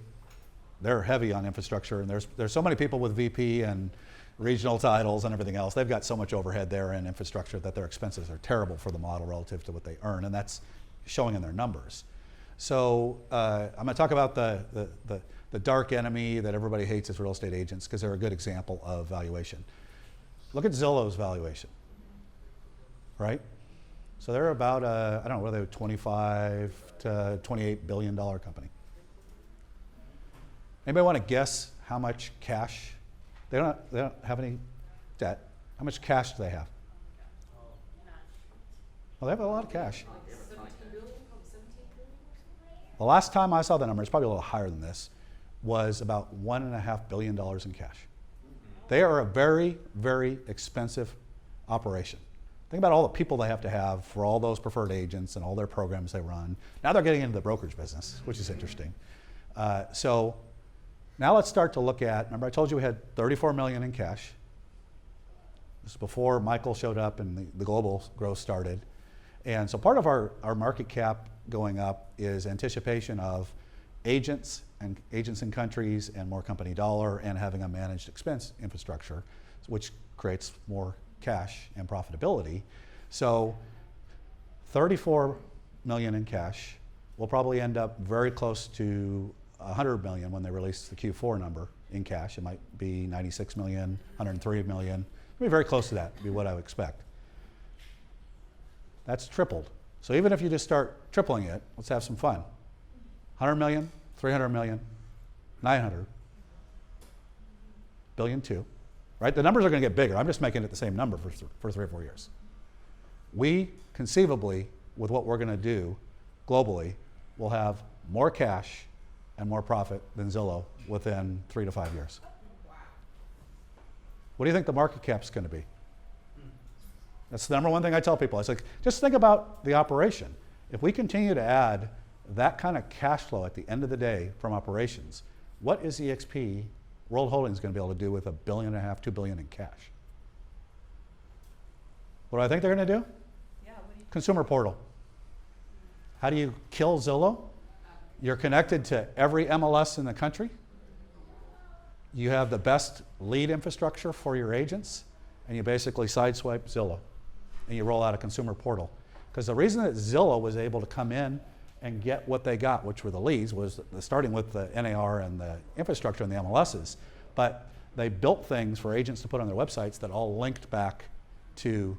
They're heavy on infrastructure, and there's so many people with VP and regional titles and everything else. They've got so much overhead there and infrastructure that their expenses are terrible for the model relative to what they earn, and that's showing in their numbers. So I'm going to talk about the dark enemy that everybody hates as real estate agents, because they're a good example of valuation. Look at Zillow's valuation, right? So they're about, I don't know, what are they, 25 to $28 billion company. Anybody want to guess how much cash? They don't have any debt. How much cash do they have? Well, they have a lot of cash. The last time I saw the number, it's probably a little higher than this, was about $1.5 billion in cash. They are a very, very expensive operation. Think about all the people they have to have for all those preferred agents and all their programs they run. Now they're getting into the brokerage business, which is interesting. So now let's start to look at, remember I told you we had $34 million in cash. This is before Michael showed up and the global growth started. And so part of our market cap going up is anticipation of agents in countries and more company dollar and having a managed expense infrastructure, which creates more cash and profitability. So 34 million in cash will probably end up very close to 100 million when they release the Q4 number in cash. It might be 96 million, 103 million. It'll be very close to that, would be what I would expect. That's tripled. So even if you just start tripling it, let's have some fun. 100 million, 300 million, 900, billion two, right? The numbers are going to get bigger. I'm just making it the same number for 3 or 4 years. We conceivably, with what we're going to do globally, will have more cash and more profit than Zillow within 3 to 5 years. What do you think the market cap's going to be? That's the number one thing I tell people. It's like, just think about the operation. If we continue to add that kind of cash flow at the end of the day from operations, what is EXP World Holdings going to be able to do with $1.5 billion, $2 billion in cash? What do I think they're going to do? Yeah, what do you? Consumer portal. How do you kill Zillow? You're connected to every MLS in the country. You have the best lead infrastructure for your agents, and you basically sideswipe Zillow, and you roll out a consumer portal. Because the reason that Zillow was able to come in and get what they got, which were the leads, was starting with the NAR and the infrastructure and the MLSs, but they built things for agents to put on their websites that all linked back to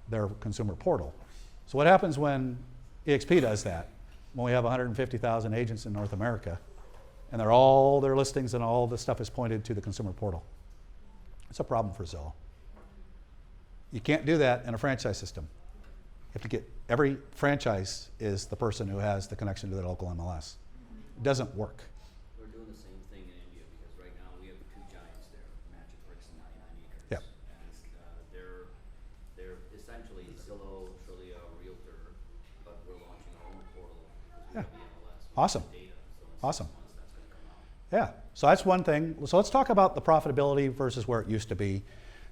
their consumer portal. So what happens when EXP does that? When we have 150,000 agents in North America, and all their listings and all the stuff is pointed to the consumer portal. It's a problem for Zillow. You can't do that in a franchise system. You have to get, every franchise is the person who has the connection to their local MLS. It doesn't work. We're doing the same thing in India because right now we have 2 giants there, Magic Bricks and 99 Acres. Yep. And they're essentially Zillow, Trillia, Realtor, but we're launching our own portal because we have the MLS. We Awesome. have data, so in 6 Awesome. months that's going to come out. Yeah, so that's one thing. So let's talk about the profitability versus where it used to be.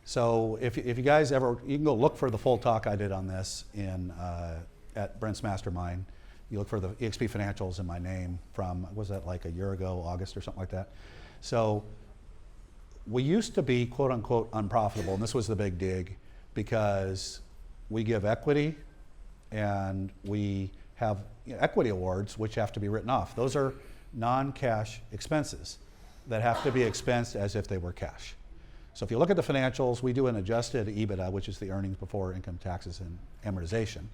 So if you guys ever, you can go look for the full talk I did on this at Brent's Mastermind. You look for the EXP financials in my name from, was that like a year ago, August or something like that? So we used to be quote unquote unprofitable, and this was the big dig, because we give equity and we have equity awards which have to be written off. Those are non-cash expenses that have to be expensed as if they were cash. So if you look at the financials, we do an adjusted EBITDA, which is the earnings before income taxes and amortization.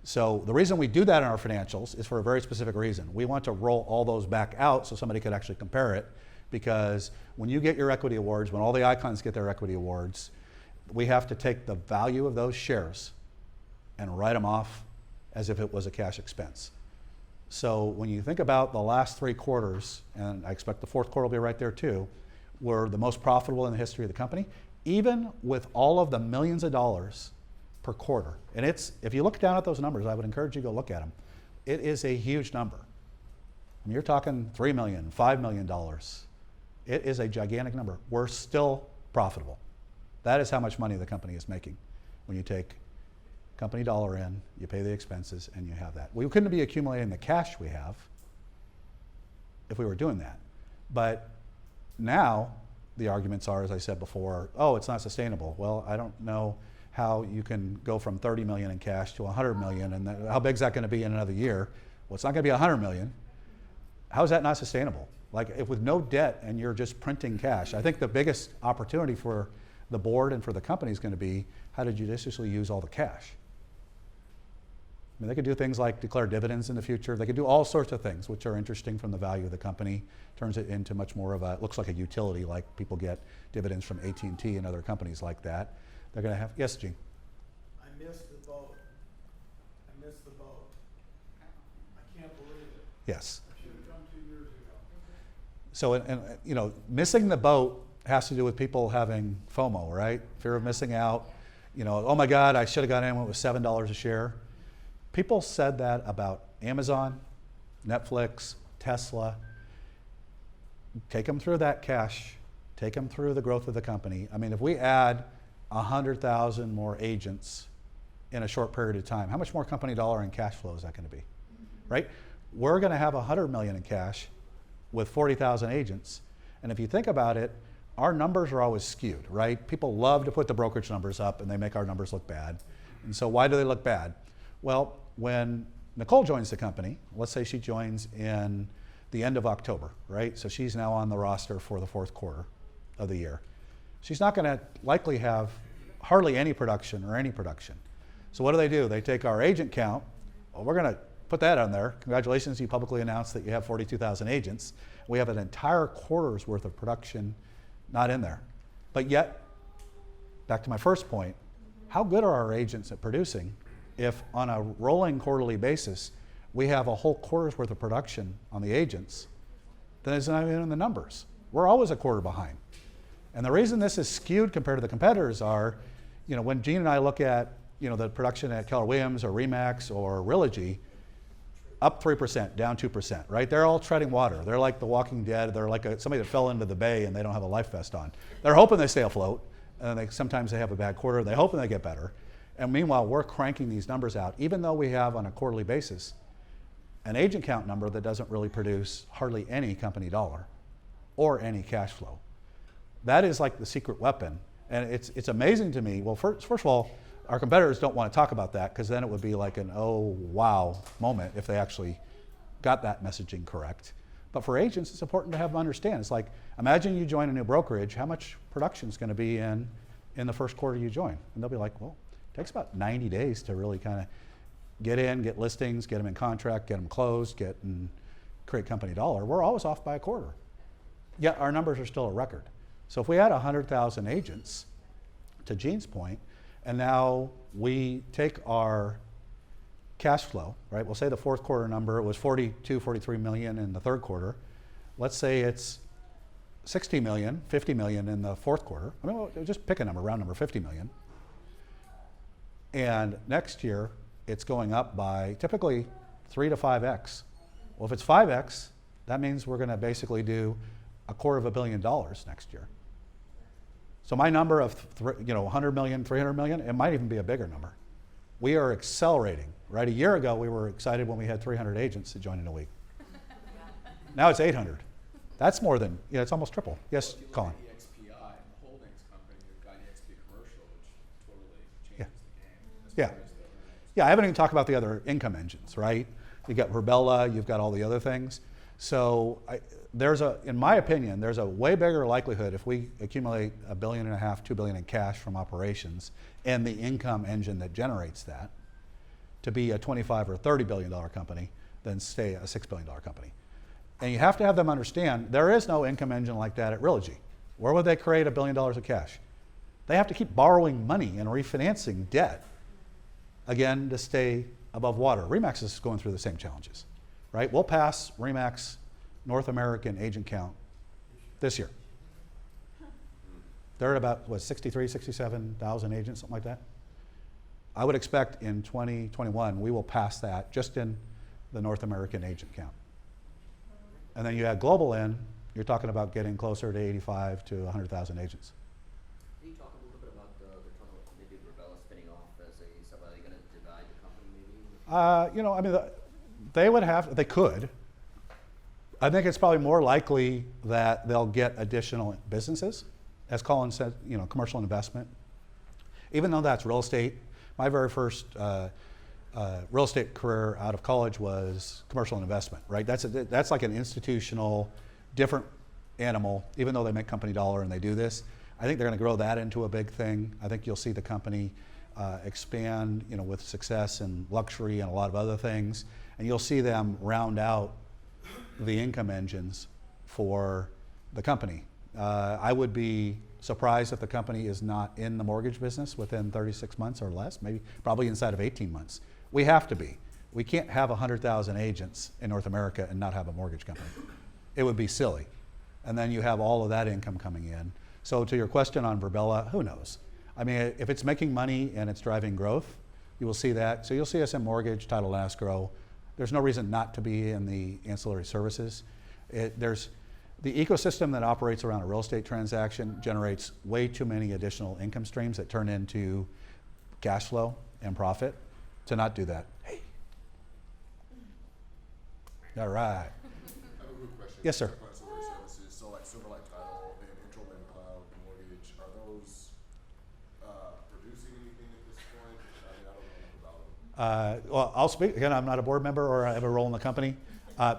So the reason we do that in our financials is for a very specific reason. We want to roll all those back out so somebody could actually compare it, because when you get your equity awards, when all the icons get their equity awards, we have to take the value of those shares and write them off as if it was a cash expense. So when you think about the last 3 quarters, and I expect the fourth quarter will be right there too, were the most profitable in the history of the company, even with all of the millions of dollars per quarter. And if you look down at those numbers, I would encourage you to go look at them. It is a huge number. I mean, you're talking $3 million, $5 million. It is a gigantic number. We're still profitable. That is how much money the company is making. When you take company dollar in, you pay the expenses, and you have that. We couldn't be accumulating the cash we have if we were doing that. But now the arguments are, as I said before, oh, it's not sustainable. Well, I don't know how you can go from 30 million in cash to 100 million, and how big is that going to be in another year? Well, it's not going to be 100 million. How is that not sustainable? Like, if with no debt and you're just printing cash, I think the biggest opportunity for the board and for the company is going to be how to judiciously use all the cash. I mean, they could do things like declare dividends in the future. They could do all sorts of things which are interesting from the value of the company, turns it into much more of a, looks like a utility, like people get dividends from AT&T and other companies like that. They're going to have, yes, Gene? I missed the boat. I missed the boat. I can't believe it. Yes. I should have come 2 years ago. So, and you know, missing the boat has to do with people having FOMO, right? Fear of missing out. You know, oh my God, I should have got in when it was $7 a share. People said that about Amazon, Netflix, Tesla. Take them through that cash. Take them through the growth of the company. I mean, if we add 100,000 more agents in a short period of time, how much more company dollar in cash flow is that going to be, right? We're going to have 100 million in cash with 40,000 agents. And if you think about it, our numbers are always skewed, right? People love to put the brokerage numbers up and they make our numbers look bad. And so why do they look bad? Well, when Nicole joins the company, let's say she joins in the end of October, right? So she's now on the roster for the fourth quarter of the year. She's not going to likely have hardly any production or any production. So what do? They take our agent count. Well, we're going to put that on there. Congratulations, you publicly announced that you have 42,000 agents. We have an entire quarter's worth of production not in there. But yet, back to my first point, how good are our agents at producing if on a rolling quarterly basis, we have a whole quarter's worth of production on the agents, then it's not even in the numbers. We're always a quarter behind. And the reason this is skewed compared to the competitors are, you know, when Gene and I look at, you know, the production at Keller Williams or Remax or Realogy, up 3%, down 2%, right? They're all treading water. They're like the Walking Dead. They're like somebody that fell into the bay and they don't have a life vest on. They're hoping they stay afloat, and sometimes they have a bad quarter. They're hoping they get better. And meanwhile, we're cranking these numbers out, even though we have on a quarterly basis an agent count number that doesn't really produce hardly any company dollar or any cash flow. That is like the secret weapon. And it's amazing to me. Well, first of all, our competitors don't want to talk about that, because then it would be like an oh wow moment if they actually got that messaging correct. But for agents, it's important to have them understand. It's like, imagine you join a new brokerage, how much production is going to be in the first quarter you join? And they'll be like, well, it takes about 90 days to really kind of get in, get listings, get them in contract, get them closed, and create company dollar. We're always off by a quarter. Yet our numbers are still a record. So if we had 100,000 agents, to Gene's point, and now we take our cash flow, right? We'll say the fourth quarter number was 42, 43 million in the third quarter. Let's say it's 60 million, 50 million in the fourth quarter. I mean, we'll just pick a number, round number, 50 million. And next year, it's going up by typically 3 to 5x. Well, if it's 5x, that means we're going to basically do $250 million next year. So my number of 100 million, 300 million, it might even be a bigger number. We are accelerating, right? A year ago, we were excited when we had 300 agents that joined in a week. Now it's 800. That's more than, it's almost triple. Yes, Well, if you look Colin. at EXPI, Yeah. Yeah, I haven't even talked about the other income engines, right? You've got Verbella, you've got all the other things. So in my opinion, there's a way bigger likelihood if we accumulate $1.5 billion, $2 billion in cash from operations and the income engine that generates that to be a $25 or $30 billion company than stay a $6 billion company. And you have to have them understand there is no income engine like that at Realogy. Where would they create $1 billion of cash? They have to keep borrowing money and refinancing debt, again, to stay above water. RE/MAX is going through the same challenges, right? We'll pass RE/MAX North American agent count this year. They're at about, 63, 67,000 agents, something like that. I would expect in 2021, we will pass that just in the North American agent count. And then you add global in, you're talking about getting closer to 85 to 100,000 agents. Can you talk a little bit about they're talking about maybe Rebella spinning off as are they going to divide the company maybe? They could. I think it's probably more likely that they'll get additional businesses, as Colin said, commercial investment. Even though that's real estate, my very first real estate career out of college was commercial investment, right? That's like an institutional, different animal, even though they make company dollar and they do this. I think they're going to grow that into a big thing. I think you'll see the company expand, with success and luxury and a lot of other things. And you'll see them round out the income engines for the company. I would be surprised if the company is not in the mortgage business within 36 months or less, probably inside of 18 months. We have to be. We can't have 100,000 agents in North America and not have a mortgage company. It would be silly. And then you have all of that income coming in. So to your question on Verbella, who knows? I mean, if it's making money and it's driving growth, you will see that. So you'll see us in mortgage, title, and escrow. There's no reason not to be in the ancillary services. There's the ecosystem that operates around a real estate transaction generates way too many additional income streams that turn into cash flow and profit to not do that. Hey. All right. I have a quick question. Yes, sir. Ancillary services, so like Silverlight Title and Intraland Cloud Mortgage, are those producing anything at this point? I mean, I don't know enough about them. Well, I'll speak. Again, I'm not a board member or I have a role in the company.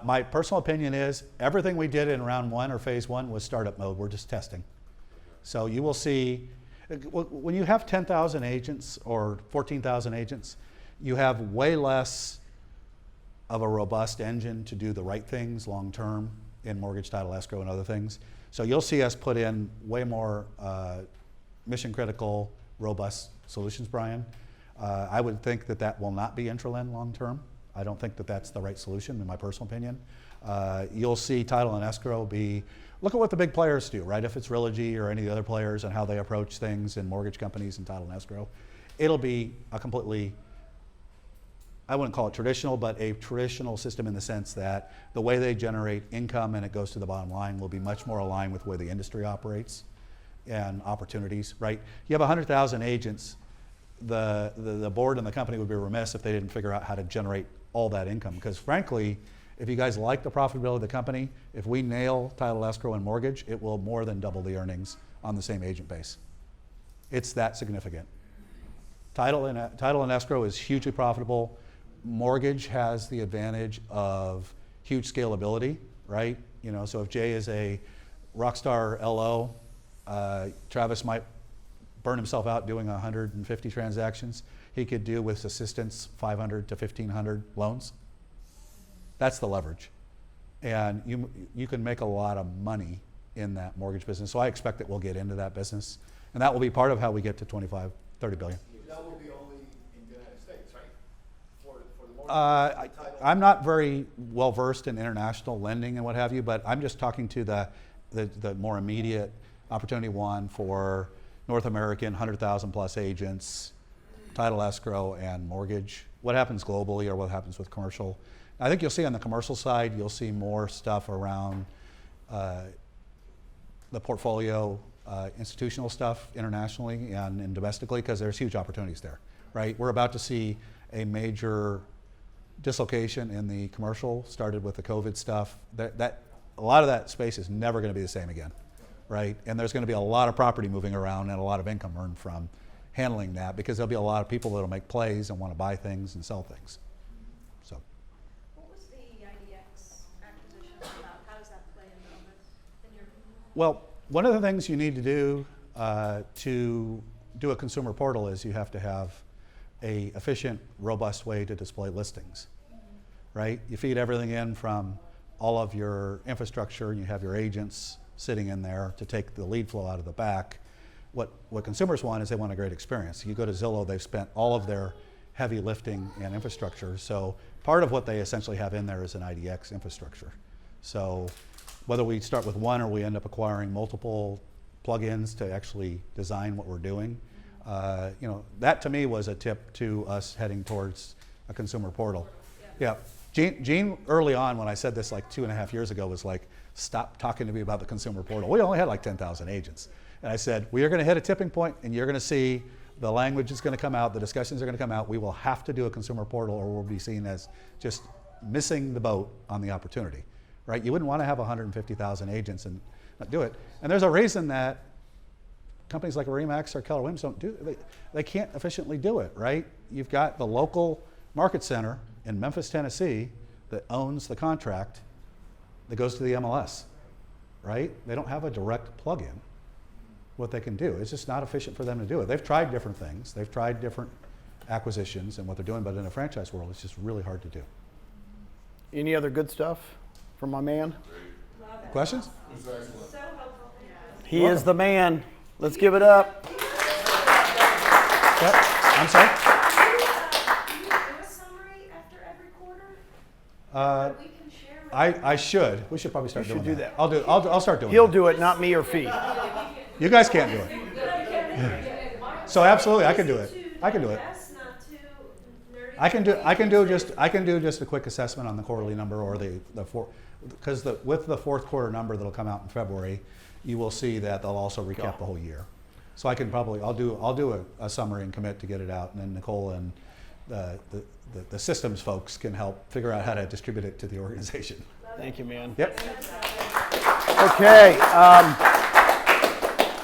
My personal opinion is everything we did in round one or phase one was startup mode. We're just testing. So you will see, when you have 10,000 agents or 14,000 agents, you have way less of a robust engine to do the right things long term in mortgage, title, escrow, and other things. So you'll see us put in way more mission critical, robust solutions, Brian. I would think that will not be Intralend long term. I don't think that that's the right solution, in my personal opinion. You'll see title and escrow look at what the big players do, right? If it's Realogy or any of the other players and how they approach things in mortgage companies and title and escrow, it'll be a completely, I wouldn't call it traditional, but a traditional system in the sense that the way they generate income and it goes to the bottom line will be much more aligned with where the industry operates and opportunities, right? You have 100,000 agents, the board and the company would be remiss if they didn't figure out how to generate all that income. Because frankly, if you guys like the profitability of the company, if we nail title, escrow, and mortgage, it will more than double the earnings on the same agent base. It's that significant. Title and escrow is hugely profitable. Mortgage has the advantage of huge scalability, right? So if Jay is a rock star LO, Travis might burn himself out doing 150 transactions. He could do with assistance 500 to 1,500 loans. That's the leverage. And you can make a lot of money in that mortgage business. So I expect that we'll get into that business. And that will be part of how we get to 25, 30 billion. That will be only in the United States, right? For the mortgage title. I'm not very well versed in international lending and what have you, but I'm just talking to the more immediate opportunity one for North American 100,000 plus agents, title, escrow, and mortgage. What happens globally or what happens with commercial? I think you'll see on the commercial side, you'll see more stuff around the portfolio, institutional stuff internationally and domestically, because there's huge opportunities there, right? We're about to see a major dislocation in the commercial, started with the COVID stuff. That a lot of that space is never going to be the same again, right? And there's going to be a lot of property moving around and a lot of income earned from handling that, because there'll be a lot of people that'll make plays and want to buy things and sell things. So, What was the IDX acquisition about? How does that play into all this in your? well, one of the things you need to do a consumer portal is you have to have a efficient, robust way to display listings, right? You feed everything in from all of your infrastructure, and you have your agents sitting in there to take the lead flow out of the back. What consumers want is they want a great experience. You go to Zillow, they've spent all of their heavy lifting and infrastructure, so part of what they essentially have in there is an IDX infrastructure. So whether we start with one or we end up acquiring multiple plugins to actually design what we're doing, that to me was a tip to us heading towards a consumer portal. Yeah. Gene, early on when I said this like 2.5 years ago, was like, stop talking to me about the consumer portal. We only had like 10,000 agents. And I said, we are going to hit a tipping point, and you're going to see the language is going to come out, the discussions are going to come out. We will have to do a consumer portal, or we'll be seen as just missing the boat on the opportunity, right? You wouldn't want to have 150,000 agents and not do it. And there's a reason that companies like Remax or Keller Williams don't do it. They can't efficiently do it, right? You've got the local market center in Memphis, Tennessee that owns the contract that goes to the MLS, right? They don't have a direct plug-in. What they can do, it's just not efficient for them to do it. They've tried different things. They've tried different acquisitions and what they're doing, but in the franchise world, it's just really hard to do. Any other good stuff from my man? Questions? So helpful. He is the man. Let's give it up. Yep. I'm sorry? Do you do a summary after every quarter? That we can share with I should. We should probably start You should doing do that. that. I'll start doing He'll that. do it, not me or Fee. You guys can't do it. So absolutely, I can do it. I can do it. I can do just a quick assessment on the quarterly number, or because with the fourth quarter number that'll come out in February, you will see that they'll also recap the whole year. So I can probably I'll do a summary and commit to get it out, and then Nicole and the systems folks can help figure out how to distribute it to the organization. Thank you, man. Yep. Okay.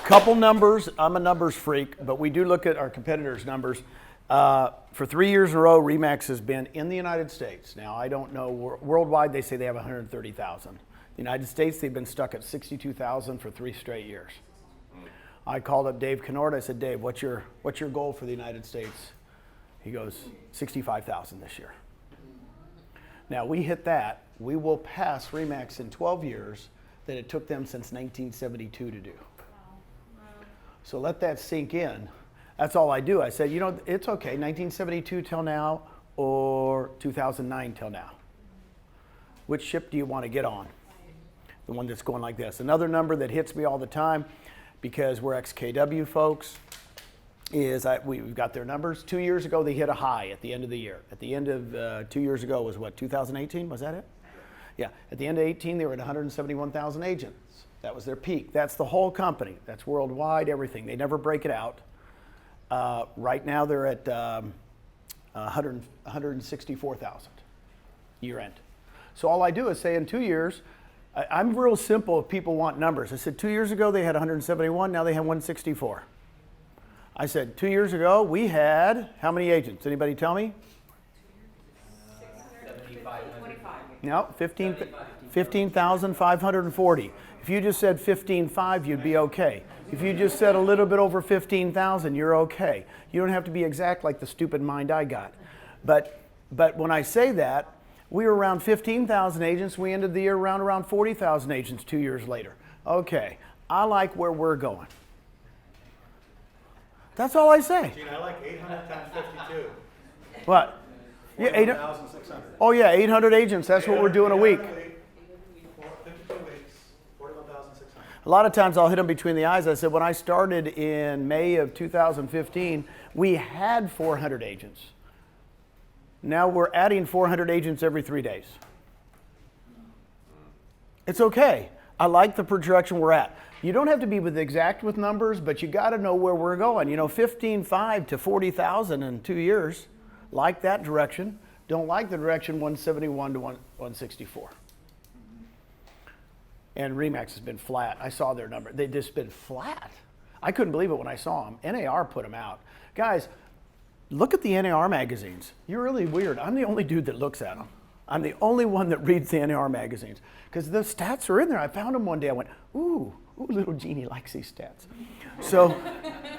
Couple numbers. I'm a numbers freak, but we do look at our competitors' numbers. For 3 years in a row, Remax has been in the United States. Now, I don't know, worldwide they say they have 130,000. The United States, they've been stuck at 62,000 for 3 straight years. I called up Dave Kennard. I said, Dave, what's your goal for the United States? He goes, 65,000 this year. Now, we hit that. We will pass Remax in 12 years that it took them since 1972 to do. So let that sink in. That's all I do. I said, it's okay, 1972 till now or 2009 till now. Which ship do you want to get on? The one that's going like this. Another number that hits me all the time, because we're XKW folks, is we've got their numbers. 2 years ago, they hit a high at the end of the year. At the end of 2 years ago was what, 2018? Was that it? Yeah. At the end of 18, they were at 171,000 agents. That was their peak. That's the whole company. That's worldwide, everything. They never break it out. Right now, they're at 164,000 year end. So all I do is say in 2 years, I'm real simple if people want numbers. I said 2 years ago they had 171, now they have 164. I said 2 years ago we had how many agents? Anybody tell me? 25. No, 15,540. If you just said 15,500, you'd be okay. If you just said a little bit over 15,000, you're okay. You don't have to be exact like the stupid mind I got. But when I say that, we were around 15,000 agents. We ended the year around 40,000 agents 2 years later. Okay, I like where we're going. That's all I say. Gene, I like 800 times 52. What? Yeah, 41,600. Oh yeah, 800 agents. That's what we're doing a week. 52 weeks, 41,600. A lot of times I'll hit them between the eyes. I said when I started in May of 2015, we had 400 agents. Now we're adding 400 agents every 3 days. It's okay. I like the projection we're at. You don't have to be exact with numbers, but you got to know where we're going. 15,500 to 40,000 in 2 years. Like that direction. Don't like the direction 171 to 164. And Remax has been flat. I saw their number. They've just been flat. I couldn't believe it when I saw them. NAR put them out. Guys, look at the NAR magazines. You're really weird. I'm the only dude that looks at them. I'm the only one that reads the NAR magazines because the stats are in there. I found them one day. I went, ooh, little Jeannie likes these stats. So,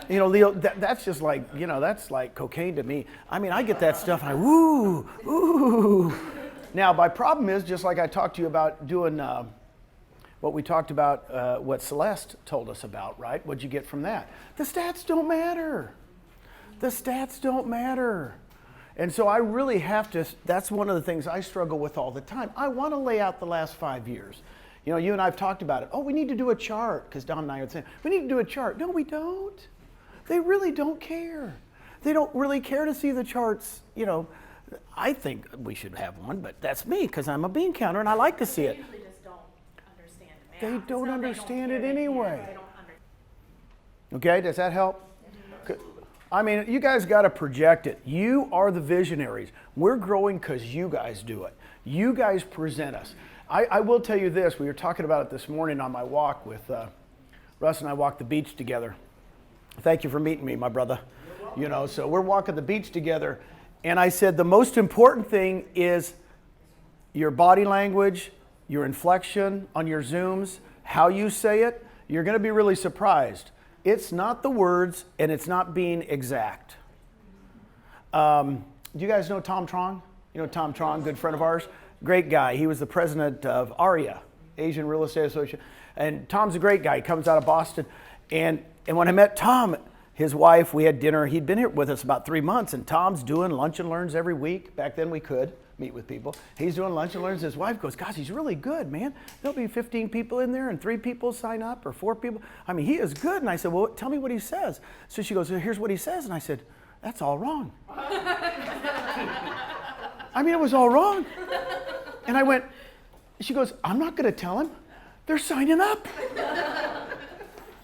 you know, Leo, that's just like, you know, that's like cocaine to me. I mean, I get that stuff and I, ooh. Now, my problem is, just like I talked to you about doing what we talked about, what Celeste told us about, right? What'd you get from that? The stats don't matter. The stats don't matter. And so I really have to, that's one of the things I struggle with all the time. I want to lay out the last 5 years. You know, you and I have talked about it. Oh, we need to do a chart, because Don and I are saying, we need to do a chart. No, we don't. They really don't care. They don't really care to see the charts. You know, I think we should have one, but that's me, because I'm a bean counter and I like to see it. They usually just don't understand math. They It's don't not understand care, it they anyway. don't under- Okay, does that help? I mean, you guys got to project it. You are the visionaries. We're growing because you guys do it. You guys present us. I will tell you this. We were talking about it this morning on my walk with Russ and I walked the beach together. Thank you for meeting me, my brother. You know, so we're walking the beach together. And I said the most important thing is your body language, your inflection on your Zooms, how you say it. You're going to be really surprised. It's not the words, and it's not being exact. Do you guys know Tom Trong? You know Tom Trong, good friend of ours? Great guy. He was the president of ARIA, Asian Real Estate Association. And Tom's a great guy. He comes out of Boston. And when I met Tom, his wife, we had dinner. He'd been here with us about 3 months, and Tom's doing lunch and learns every week. Back then we could meet with people. He's doing lunch and learns. His wife goes, gosh, he's really good, man. There'll be 15 people in there and 3 people sign up or 4 people. I mean, he is good. And I said, well, tell me what he says. So she goes, well, here's what he says. And I said, that's all wrong. I mean, it was all wrong. And I went, she goes, I'm not going to tell him. They're signing up.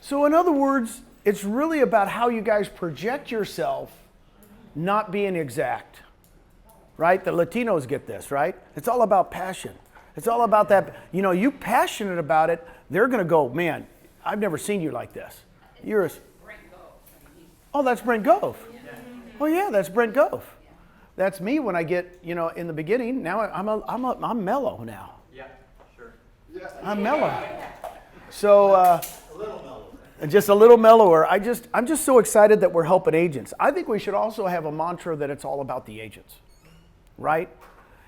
So in other words, it's really about how you guys project yourself, not being exact. Right? The Latinos get this, right? It's all about passion. It's all about that. You know, you passionate about it, they're going to go, man, I've never seen you like this. You're a... Oh, that's Brent Gove. Oh, yeah, that's Brent Gove. That's me when I get, you know, in the beginning. Now I'm mellow now. Yeah, sure. I'm mellow. So, a little mellow. Just a little mellower. I'm just so excited that we're helping agents. I think we should also have a mantra that it's all about the agents. Right?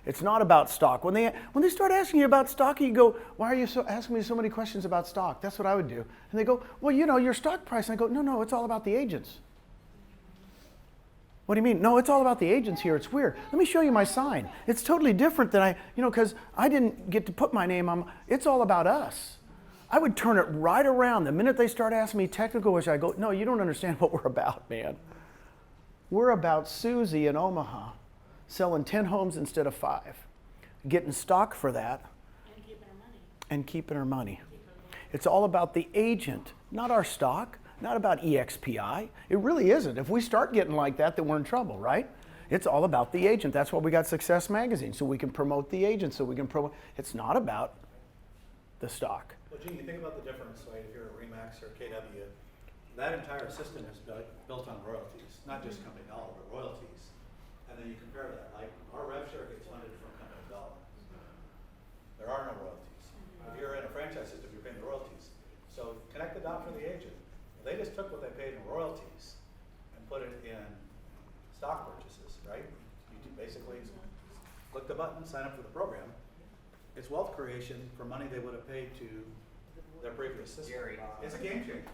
It's not about stock. When they start asking you about stock, you go, why are you asking me so many questions about stock? That's what I would do. And they go, well, you know, your stock price. And I go, no, it's all about the agents. What do you mean? No, it's all about the agents here. It's weird. Let me show you my sign. It's totally different than because I didn't get to put my name on. It's all about us. I would turn it right around. The minute they start asking me technical issues, I go, no, you don't understand what we're about, man. We're about Susie in Omaha selling 10 homes instead of 5, getting stock for that, and keeping her money. It's all about the agent, not our stock, not about EXPI. It really isn't. If we start getting like that, then we're in trouble, right? It's all about the agent. That's why we got Success Magazine, so we can promote the agent, so we can promote. It's not about the stock. Well, Gene, you think about the difference, right? If you're a RE/MAX or KW, that entire system is built on royalties, not just company dollar, but royalties. And then you compare that, like our rev share gets funded from company dollar. There are no royalties. If you're in a franchise system, you're paying the royalties. So connect the dot for the agent. They just took what they paid in royalties and put it in stock purchases, right? You basically click the button, sign up for the program. It's wealth creation for money they would have paid to their previous system. It's a game changer.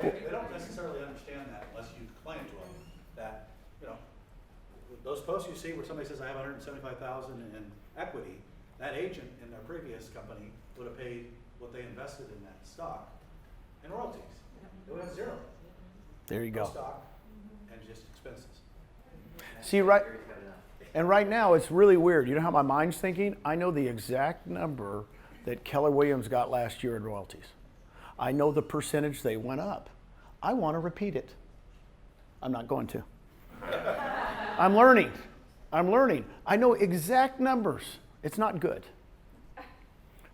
They don't necessarily understand that unless you explain to them that, you know, those posts you see where somebody says I have $175,000 in equity, that agent in their previous company would have paid what they invested in that stock in royalties. It would have 0. There you go. No stock and just expenses. See, right now it's really weird. You know how my mind's thinking? I know the exact number that Keller Williams got last year in royalties. I know the percentage they went up. I want to repeat it. I'm not going to. I'm learning. I know exact numbers. It's not good.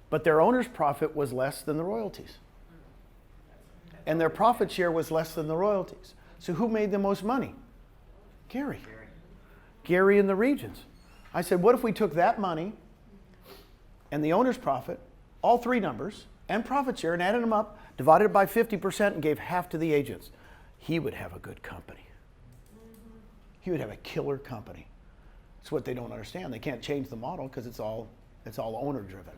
But their owner's profit was less than the royalties. and their profit share was less than the royalties. So who made the most money? Gary. Gary and the regions. I said, what if we took that money and the owner's profit, all three numbers, and profit share, and added them up, divided it by 50%, and gave half to the agents? He would have a good company. He would have a killer company. It's what they don't understand. They can't change the model because it's all owner driven,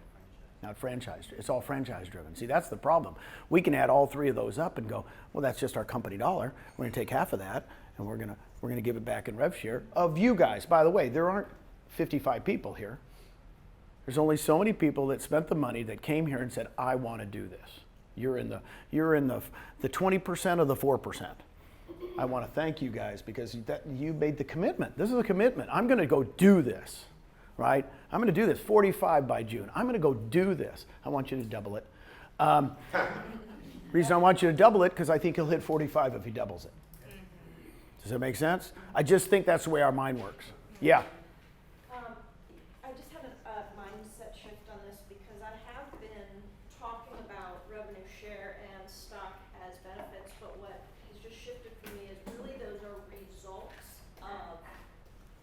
not franchise. It's all franchise driven. See, that's the problem. We can add all three of those up and go, well, that's just our company dollar. We're going to take half of that, and we're going to give it back in rev share of you guys. By the way, there aren't 55 people here. There's only so many people that spent the money that came here and said, I want to do this. You're in the 20% of the 4%. I want to thank you guys because you made the commitment. This is a commitment. I'm going to go do this, right? I'm going to do this 45 by June. I'm going to go do this. I want you to double it. Reason I want you to double it because I think he'll hit 45 if he doubles it. Does that make sense? I just think that's the way our mind works. Yeah. I just had a mindset shift on this because I have been talking about revenue share and stock as benefits, but what has just shifted for me is really those are results of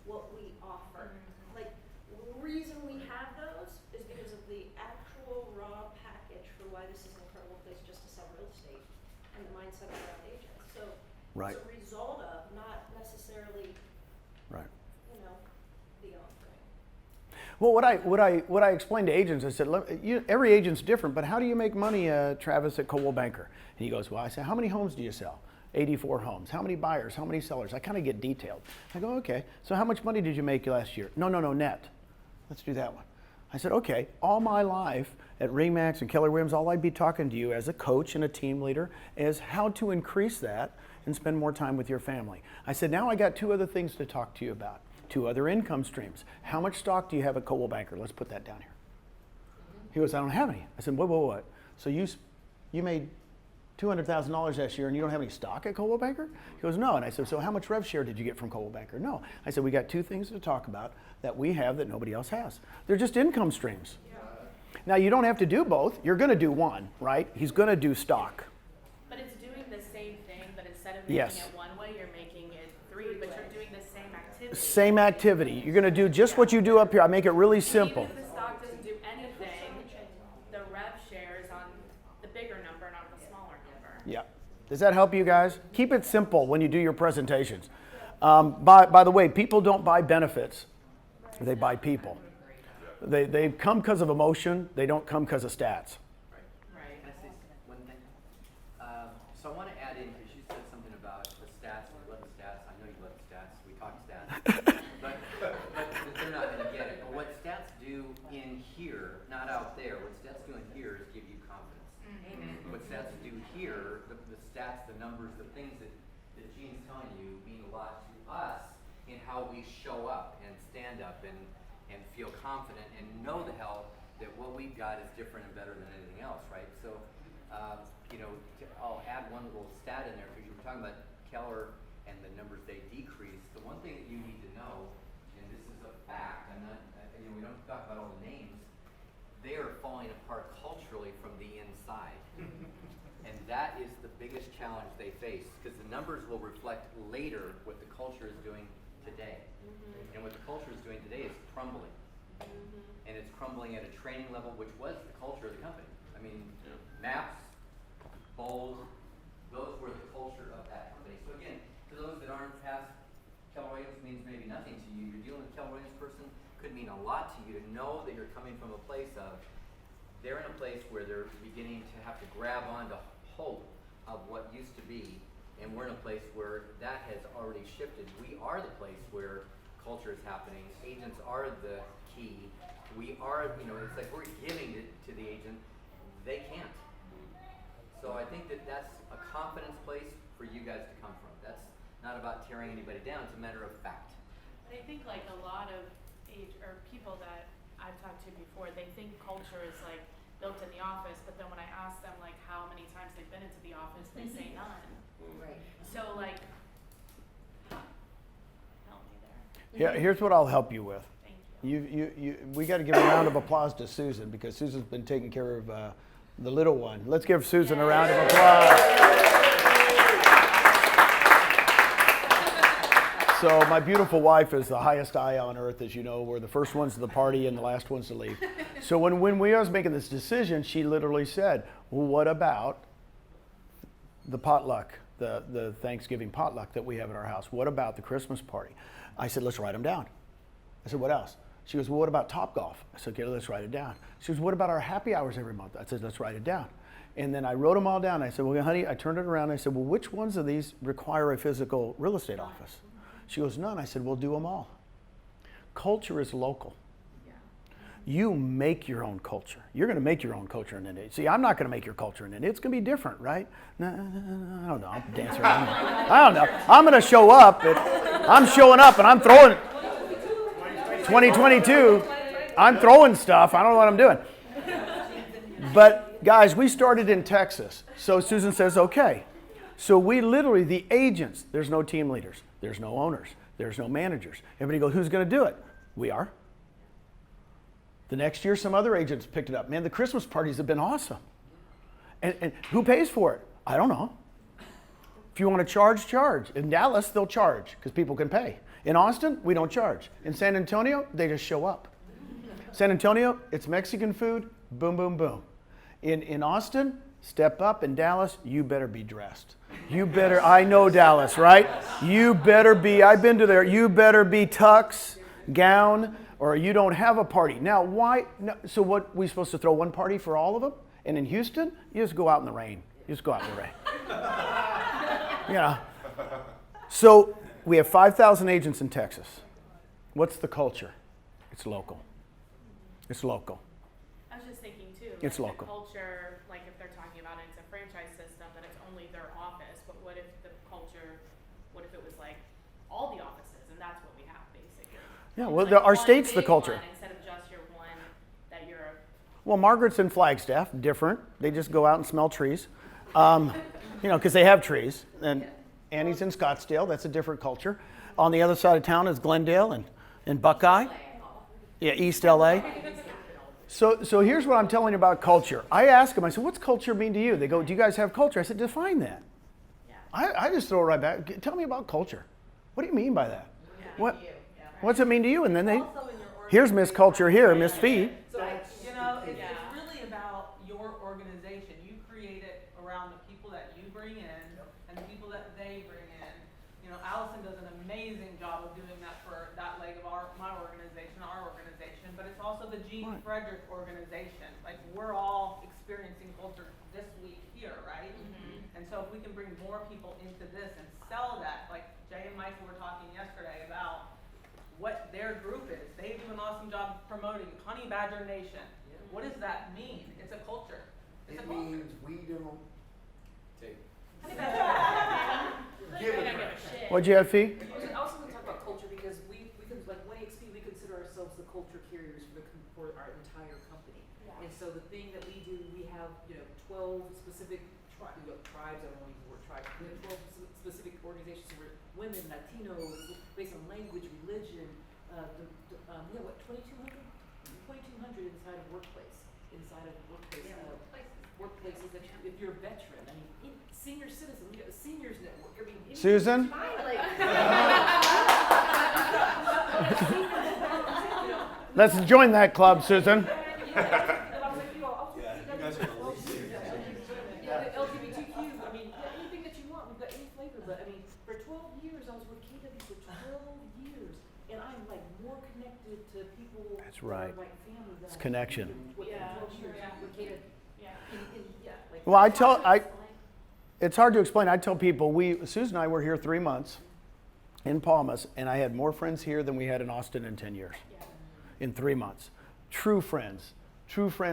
what we offer. Like, the reason we have those is because of the actual raw package for why this is an incredible place just to sell real estate and the mindset around agents. So Right. it's a result of, not necessarily, Right. the offering. Well, what I explained to agents, I said, every agent's different, but how do you make money, Travis, at Coldwell Banker? And he goes, well, I said, how many homes do you sell? 84 homes. How many buyers? How many sellers? I kind of get detailed. I go, okay, so how much money did you make last year? No, net. Let's do that one. I said, okay, all my life at Remax and Keller Williams, all I'd be talking to you as a coach and a team leader is how to increase that and spend more time with your family. I said, now I got two other things to talk to you about, two other income streams. How much stock do you have at Coldwell Banker? Let's put that down here. He goes, I don't have any. I said, what? So you made $200,000 last year and you don't have any stock at Coldwell Banker? He goes, no. And I said, so how much rev share did you get from Coldwell Banker? No. I said, we got two things to talk about that we have that nobody else has. They're just income streams. Yeah. Now, you don't have to do both. You're going to do one, right? He's going to do stock. But it's doing the same thing, but instead of making Yes. it one way, you're making it three, but you're doing the same activity. Same activity. You're going to do just what you do up here. I make it really simple. Even if the stock doesn't do anything, the rev share is on the bigger number, not the smaller number. Yeah. Does that help you guys? Keep it simple when you do your presentations. By the way, people don't buy benefits. They buy people. They come because of emotion. They don't come because of stats. Right. Can I say one thing? So I want to add in, because you said something about the stats, and you love the stats. I know you love the stats. We talk stats. but they're not going to get it. But what stats do in here, not out there, what stats do in here is give you confidence. Mm-hmm. What stats do here, the stats, the numbers, the things that Gene's telling you mean a lot to us in how we show up and stand up and feel confident and know the hell that what we've got is different and better than anything else, right? So, I'll add one little stat in there because you were talking about Keller and the numbers they decreased. The one thing that you need to know, and this is a fact, we don't talk about all the names, they are falling apart culturally from the inside. And that is the biggest challenge they face because the numbers will reflect later what the culture is doing today. And what the culture is doing today is crumbling. And it's crumbling at a training level, which was the culture of the company. I mean, maps, bowls, those were the culture of that company. So again, to those that aren't past, Keller Williams means maybe nothing to you. You're dealing with a Keller Williams person, could mean a lot to you to know that you're coming from a place of, they're in a place where they're beginning to have to grab onto hope of what used to be, and we're in a place where that has already shifted. We are the place where culture is happening. Agents are the key. We are, it's like we're giving it to the agent. They can't. So I think that's a confidence place for you guys to come from. That's not about tearing anybody down. It's a matter of fact. But I think like a lot of people that I've talked to before, they think culture is like built in the office, but then when I ask them like how many times they've been into the office, they say none. Right. So like, help me there. Yeah, here's what I'll help you with. Thank you. We got to give a round of applause to Susan because Susan's been taking care of the little one. Let's give Susan a round of applause. So my beautiful wife is the highest I on earth, as you know. We're the first ones to the party and the last ones to leave. So when we was making this decision, she literally said, well, what about the potluck, the Thanksgiving potluck that we have at our house? What about the Christmas party? I said, let's write them down. I said, what else? She goes, well, what about Topgolf? I said, okay, let's write it down. She goes, what about our happy hours every month? I said, let's write it down. And then I wrote them all down. I said, well, honey, I turned it around. I said, well, which ones of these require a physical real estate office? She goes, none. I said, we'll do them all. Culture is local. You make your own culture. You're going to make your own culture in India. See, I'm not going to make your culture in India. It's going to be different, right? No, I don't know. I'm dancing around. I don't know. I'm going to show up. I'm showing up and I'm throwing 2022. I'm throwing stuff. I don't know what I'm doing. But guys, we started in Texas. So Susan says, okay. So we literally, the agents, there's no team leaders. There's no owners. There's no managers. Everybody goes, who's going to do it? We are. The next year, some other agents picked it up. Man, the Christmas parties have been awesome. And who pays for it? I don't know. If you want to charge, charge. In Dallas, they'll charge because people can pay. In Austin, we don't charge. In San Antonio, they just show up. San Antonio, it's Mexican food, boom, boom, boom. In Austin, step up. In Dallas, you better be dressed. You better, I know Dallas, right? You better be, I've been to there, you better be tux, gown, or you don't have a party. Now, why? No, so what, we supposed to throw one party for all of them? And in Houston, you just go out in the rain. You just go out in the rain. You know. So we have 5,000 agents in Texas. What's the culture? It's local. It's local. I was just thinking too. It's like local. The culture, like if they're talking about it's a franchise system, then it's only their office. But what if the culture? What if it was like all the offices, and that's what we have basically? Yeah, It's well, like our one state's the big culture. one instead of just your one that you're. Well, Margaret's in Flagstaff, different. They just go out and smell trees, you know, because they have trees. And Annie's in Scottsdale. That's a different culture. On the other side of town is Glendale and Buckeye. Yeah, East LA. So here's what I'm telling you about culture. I ask them, I said, what's culture mean to you? They go, do you guys have culture? I said, define that. Yeah. I just throw it right back. Tell me about culture. What do you mean by that? What's it mean to you? And then here's Miss Culture here, Miss Fee. So, you know, it's really about your organization. You create it around the people that you bring in and the people that they bring in. You know, Allison does an amazing job of doing that for that leg of my organization, but it's also the Gene Frederick organization. Like, we're all experiencing culture this week here, right? Mm-hmm. And so if we can bring more people into this and sell that, like Jay and Michael were talking yesterday about what their group is. They do an awesome job promoting Honey Badger Nation. Yeah. What does that mean? It's a culture. It's It a culture. means we don't take. Honey Badger. Give it Give back. a shit. What'd you have, Fee? I also want to talk about culture because we like one EXP, we consider ourselves the culture carriers for our entire company. Yeah. And so the thing that we do, we have 12 specific tribes. I don't want to use the word tribes. We have 12 specific organizations. So we're women, Latinos, based on language, religion. We have what 2,200 inside of workplaces that if you're a veteran, I mean, senior citizen, we got the seniors network. I mean, Susan? Let's join that club, Susan. LGBTQ, I mean, anything that you want, we've got any flavor, but I mean, for 12 years, I was with KW for 12 years, and I'm like more connected to people. That's right. Like family than It's I connection. did with 12 years with KW. Like, Well, it's hard to explain. I tell people, Susan and I were here 3 months in Palmas, and I had more friends here than we had in Austin in 10 years. In 3 months. True friends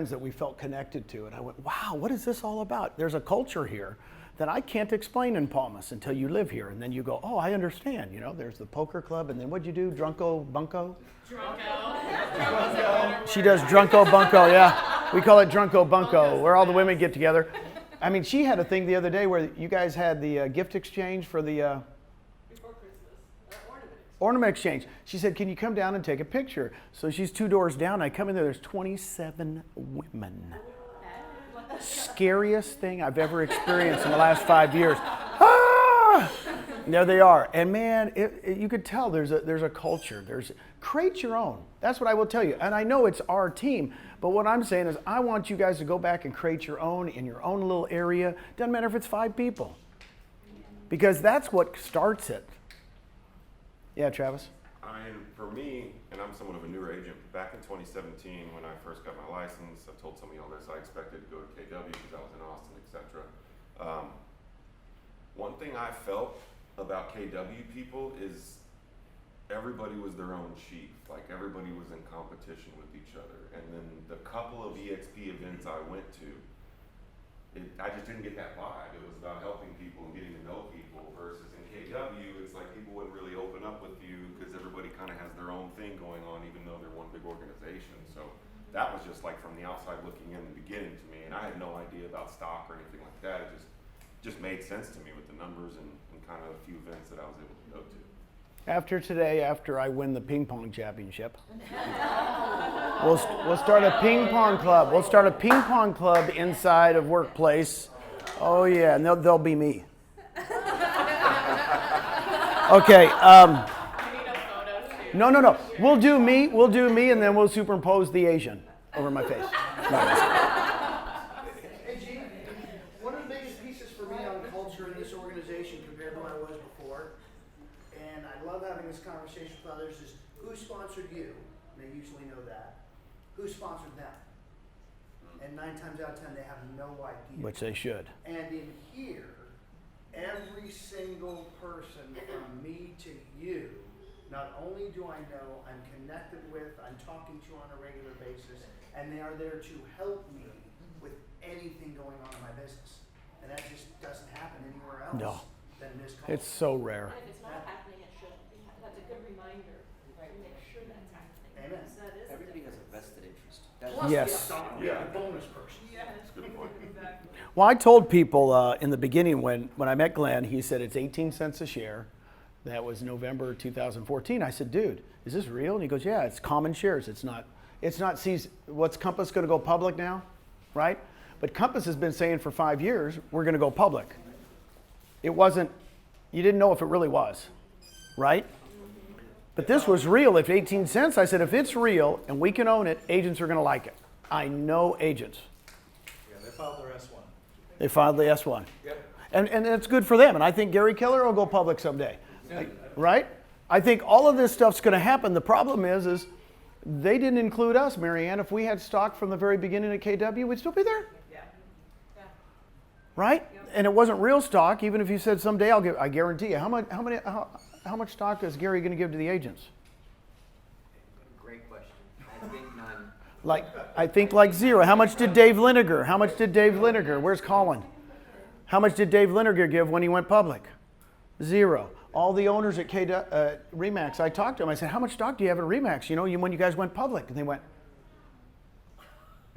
that we felt connected to. And I went, wow, what is this all about? There's a culture here that I can't explain in Palmas until you live here. And then you go, oh, I understand. There's the poker club, and then what'd you do? Drunko Bunko? She does Drunko Bunko, yeah. We call it Drunko Bunko, where all the women get together. I mean, she had a thing the other day where you guys had the gift exchange for the before Christmas, ornament exchange. She said, can you come down and take a picture? So she's 2 doors down. I come in there's 27 women. Scariest thing I've ever experienced in the last 5 years. Ah! There they are. And man, you could tell there's a culture. Create your own. That's what I will tell you. And I know it's our team, but what I'm saying is I want you guys to go back and create your own in your own little area. Doesn't matter if it's 5 people. Because that's what starts it. Yeah, Travis? For me, and I'm somewhat of a newer agent, back in 2017 when I first got my license, I told some of y'all this, I expected to go to KW because I was in Austin, etc. One thing I felt about KW people is everybody was their own chief. Like everybody was in competition with each other. And then the couple of EXP events I went to, I just didn't get that vibe. It was about helping people and getting to know people versus in KW, it's like people wouldn't really open up with you because everybody kind of has their own thing going on even though they're one big organization. So that was just like from the outside looking in the beginning to me. And I had no idea about stock or anything like that. It just made sense to me with the numbers and kind of a few events that I was able to go to. After today, after I win the ping pong championship, we'll start a ping pong club. We'll start a ping pong club inside of workplace. Oh yeah, and they'll be me. Okay. No. We'll do me, and then we'll superimpose the Asian over my face. Hey, Gene, one of the biggest pieces for me on culture in this organization compared to what I was before, and I love having this conversation with others, is who sponsored you? They usually know that. Who sponsored them? And 9 times out of 10, they have no idea. Which they should. And in here, every single person from me to you, not only do I know I'm connected with, I'm talking to on a regular basis, and they are there to help me with anything going on in my business. And that just doesn't happen anywhere else No. than in this culture. It's so rare. And if it's not happening, it should be. That's a good reminder to make sure that's happening. Amen. Because that is a Everybody has a difference. vested interest. Plus, Yes. we have a bonus person. That's a good point. Exactly. Well, I told people in the beginning when I met Glenn, he said it's 18 cents a share. That was November 2014. I said, dude, is this real? And he goes, yeah, it's common shares. It's not, what's Compass going to go public now, right? But Compass has been saying for 5 years, we're going to go public. It wasn't, you didn't know if it really was, right? But this was real. If 18 cents, I said, if it's real and we can own it, agents are going to like it. I know agents. Yeah, they filed their S1. They filed the S1. Yep. And it's good for them. And I think Gary Keller will go public someday. Right? I think all of this stuff's going to happen. The problem is they didn't include us, Marianne. If we had stock from the very beginning at KW, we'd still be there. Yeah. Yeah. Right? And it wasn't real stock. Even if you said someday I'll give, I guarantee you. How much stock is Gary going to give to the agents? Great question. I think none. I think like zero. How much did Dave Linegar? Where's Colin? How much did Dave Linegar give when he went public? Zero. All the owners at Remax, I talked to them. I said, how much stock do you have at Remax? You know, when you guys went public. And they went,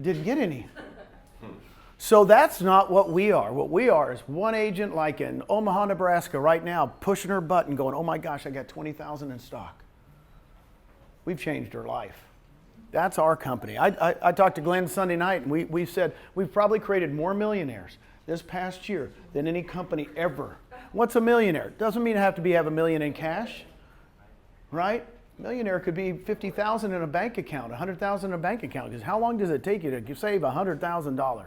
didn't get any. So that's not what we are. What we are is one agent like in Omaha, Nebraska right now, pushing her button going, oh my gosh, I got 20,000 in stock. We've changed her life. That's our company. I talked to Glenn Sunday night, and we said we've probably created more millionaires this past year than any company ever. What's a millionaire? Doesn't mean you have to have $1 million in cash, right? Millionaire could be 50,000 in a bank account, 100,000 in a bank account. Because how long does it take you to save $100,000?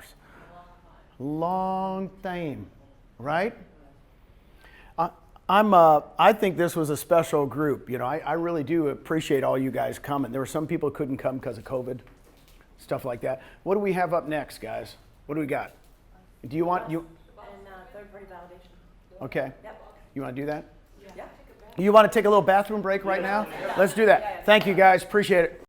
Long time, right? I think this was a special group. You know, I really do appreciate all you guys coming. There were some people who couldn't come because of COVID, stuff like that. What do we have up next, guys? What do we got? Do you want you? And third-party validation. Okay. Yep. You want to do that? Yeah. You want to take a little bathroom break right now? Let's do that. Thank you, guys. Appreciate it.